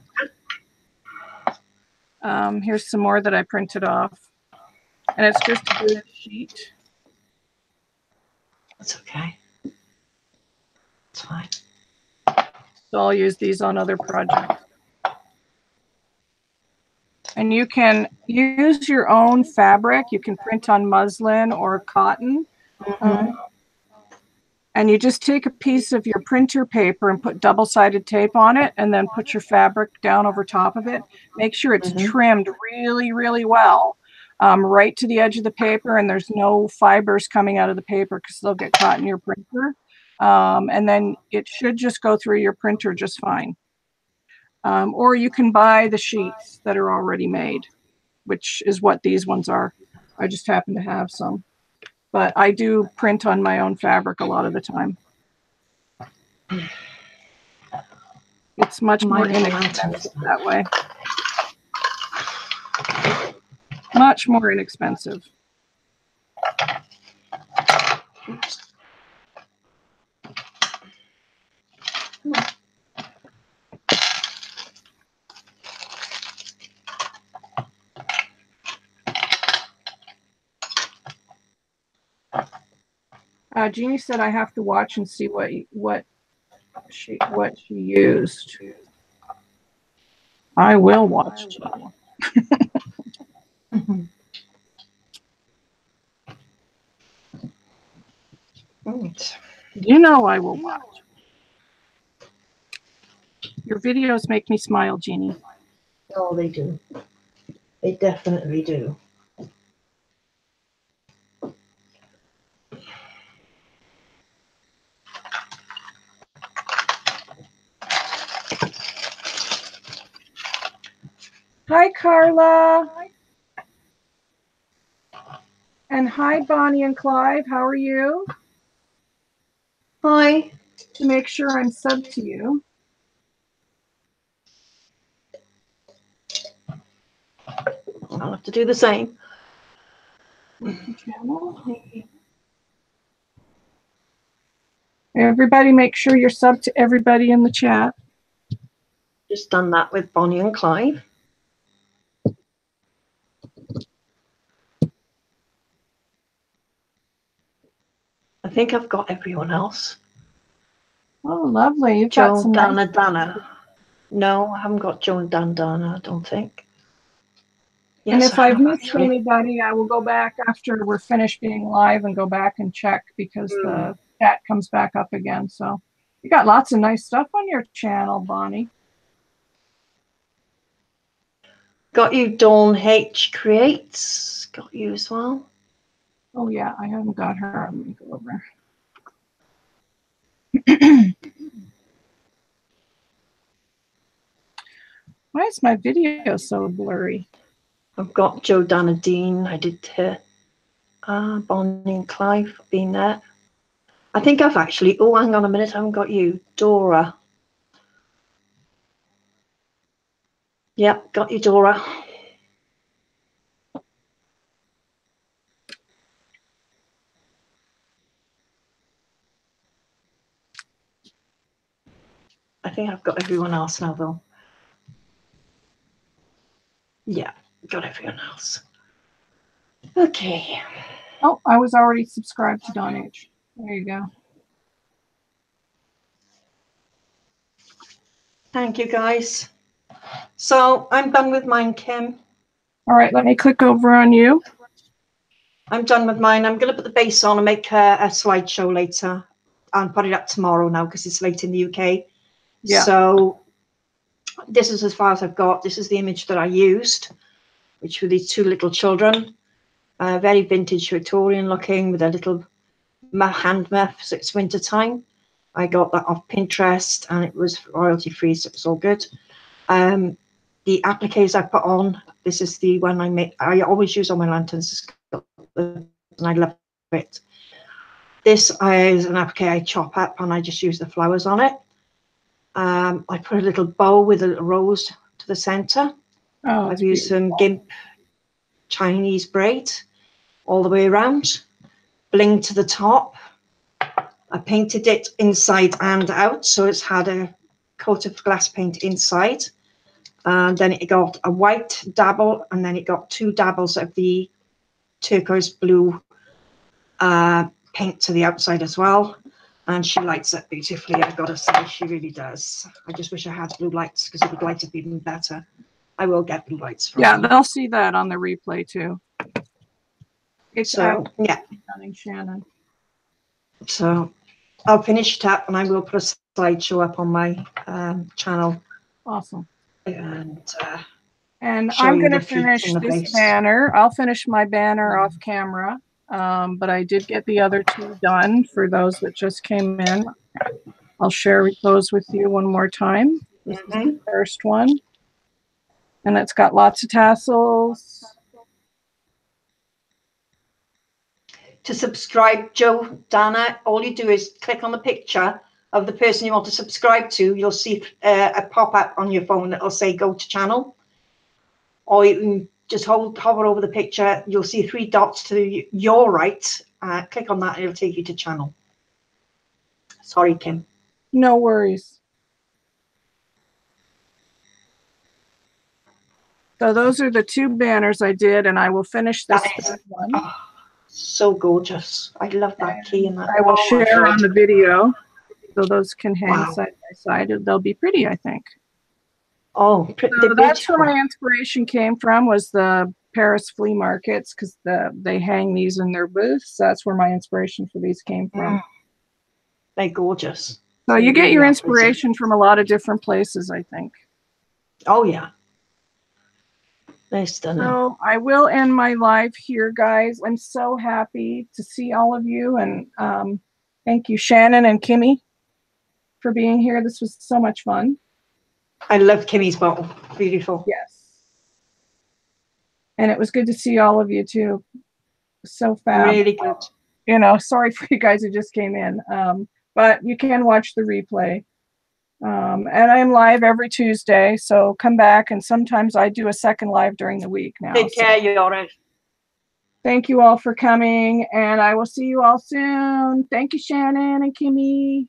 Here's some more that I printed off. And it's just a good sheet.
That's okay. It's fine.
So I'll use these on other projects. And you can use your own fabric. You can print on muslin or cotton. And you just take a piece of your printer paper and put double-sided tape on it, and then put your fabric down over top of it. Make sure it's trimmed really, really well, right to the edge of the paper, and there's no fibers coming out of the paper because they'll get caught in your printer. And then it should just go through your printer just fine. Or you can buy the sheets that are already made, which is what these ones are. I just happen to have some. But I do print on my own fabric a lot of the time. It's much more inexpensive that way. Much more inexpensive. Jeannie said I have to watch and see what she used. I will watch. You know I will watch. Your videos make me smile, Jeannie.
Oh, they do. They definitely do.
Hi, Carla. And hi, Bonnie and Clive. How are you?
Hi.
To make sure I'm subbed to you.
I'll have to do the same.
Everybody make sure you're subbed to everybody in the chat.
Just done that with Bonnie and Clive. I think I've got everyone else.
Oh, lovely. You've
Joe,
got some
Dana. No, I haven't got Joe and Dana, I don't think. Yes,
and if I've missed
actually.
anybody, I will go back after we're finished being live and go back and check because the chat comes back up again. So you got lots of nice stuff on your channel, Bonnie.
Got you, Dawn H Creates. Got you as well.
Oh yeah, I haven't got her. Let me go over. Why is my video so blurry?
I've got Joe, Dana, Dean. I did Bonnie and Clive been there. I think I've actually, oh, hang on a minute, I haven't got you. Dora. Yep, got you, Dora. I think I've got everyone else now, though. Yeah, got everyone else. Okay.
Oh, I was already subscribed to Don H. There you go.
Thank you, guys. So I'm done with mine, Kim.
All right, let me click over on you.
I'm done with mine. I'm going to put the base on and make a slideshow later and put it up tomorrow now because it's late in the UK. Yeah. So this is as far as I've got. This is the image that I used, which were these two little children. Very vintage Victorian looking with a little hand muff, so it's winter time. I got that off Pinterest and it was royalty free, so it's all good. The appliques I put on, this is the one I always use on my lanterns, and I love it. This is an applique I chop up and I just use the flowers on it. I put a little bow with a little rose to the center.
Oh,
I've used some gimp Chinese braid all the way around. Bling to the top. I painted it inside and out, so it's had a coat of glass paint inside. And then it got a white dabble, and then it got 2 dabbles of the turquoise blue paint to the outside as well. And she lights up beautifully, I've got to say, she really does. I just wish I had blue lights because it would light up even better. I will get blue lights from
Yeah,
you.
they'll see that on the replay too. It's
So, yeah.
Shannon.
So I'll finish it up and I will put a slideshow up on my channel.
Awesome.
And
I'm
show you
going to
the feet
finish
and the
this
face.
banner. I'll finish my banner off camera, but I did get the other 2 done for those that just came in. I'll share those with you one more time. This is the first one. And it's got lots of tassels.
To subscribe, Joe, Dana, all you do is click on the picture of the person you want to subscribe to. You'll see a pop-up on your phone that'll say go to channel. Or you can just hover over the picture. You'll see 3 dots to your right. Click on that and it'll take you to channel. Sorry, Kim.
No worries. So those are the 2 banners I did, and I will finish this one.
Oh, so gorgeous. I love that key in that.
I will share on the video so those can hang
Wow.
side by side. They'll be pretty, I think.
Oh,
So that's where my inspiration came from, was the Paris flea markets, because they hang these in their booths. That's where my inspiration for these came from.
They're gorgeous.
So you get your inspiration from a lot of different places, I think.
Oh, yeah. They're stunning.
So I will end my live here, guys. I'm so happy to see all of you. And thank you, Shannon and Kimmy, for being here. This was so much fun.
I love Kimmy's bottle. Beautiful.
Yes. And it was good to see all of you, too. So fab.
Really good.
You know, sorry for you guys who just came in. But you can watch the replay. And I'm live every Tuesday, so come back, and sometimes I do a second live during the week now.
Take care, Yora.
Thank you all for coming, and I will see you all soon. Thank you, Shannon and Kimmy.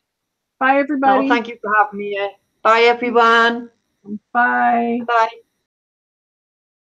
Bye, everybody.
No, thank you for having me here. Bye, everyone.
Bye.
Bye.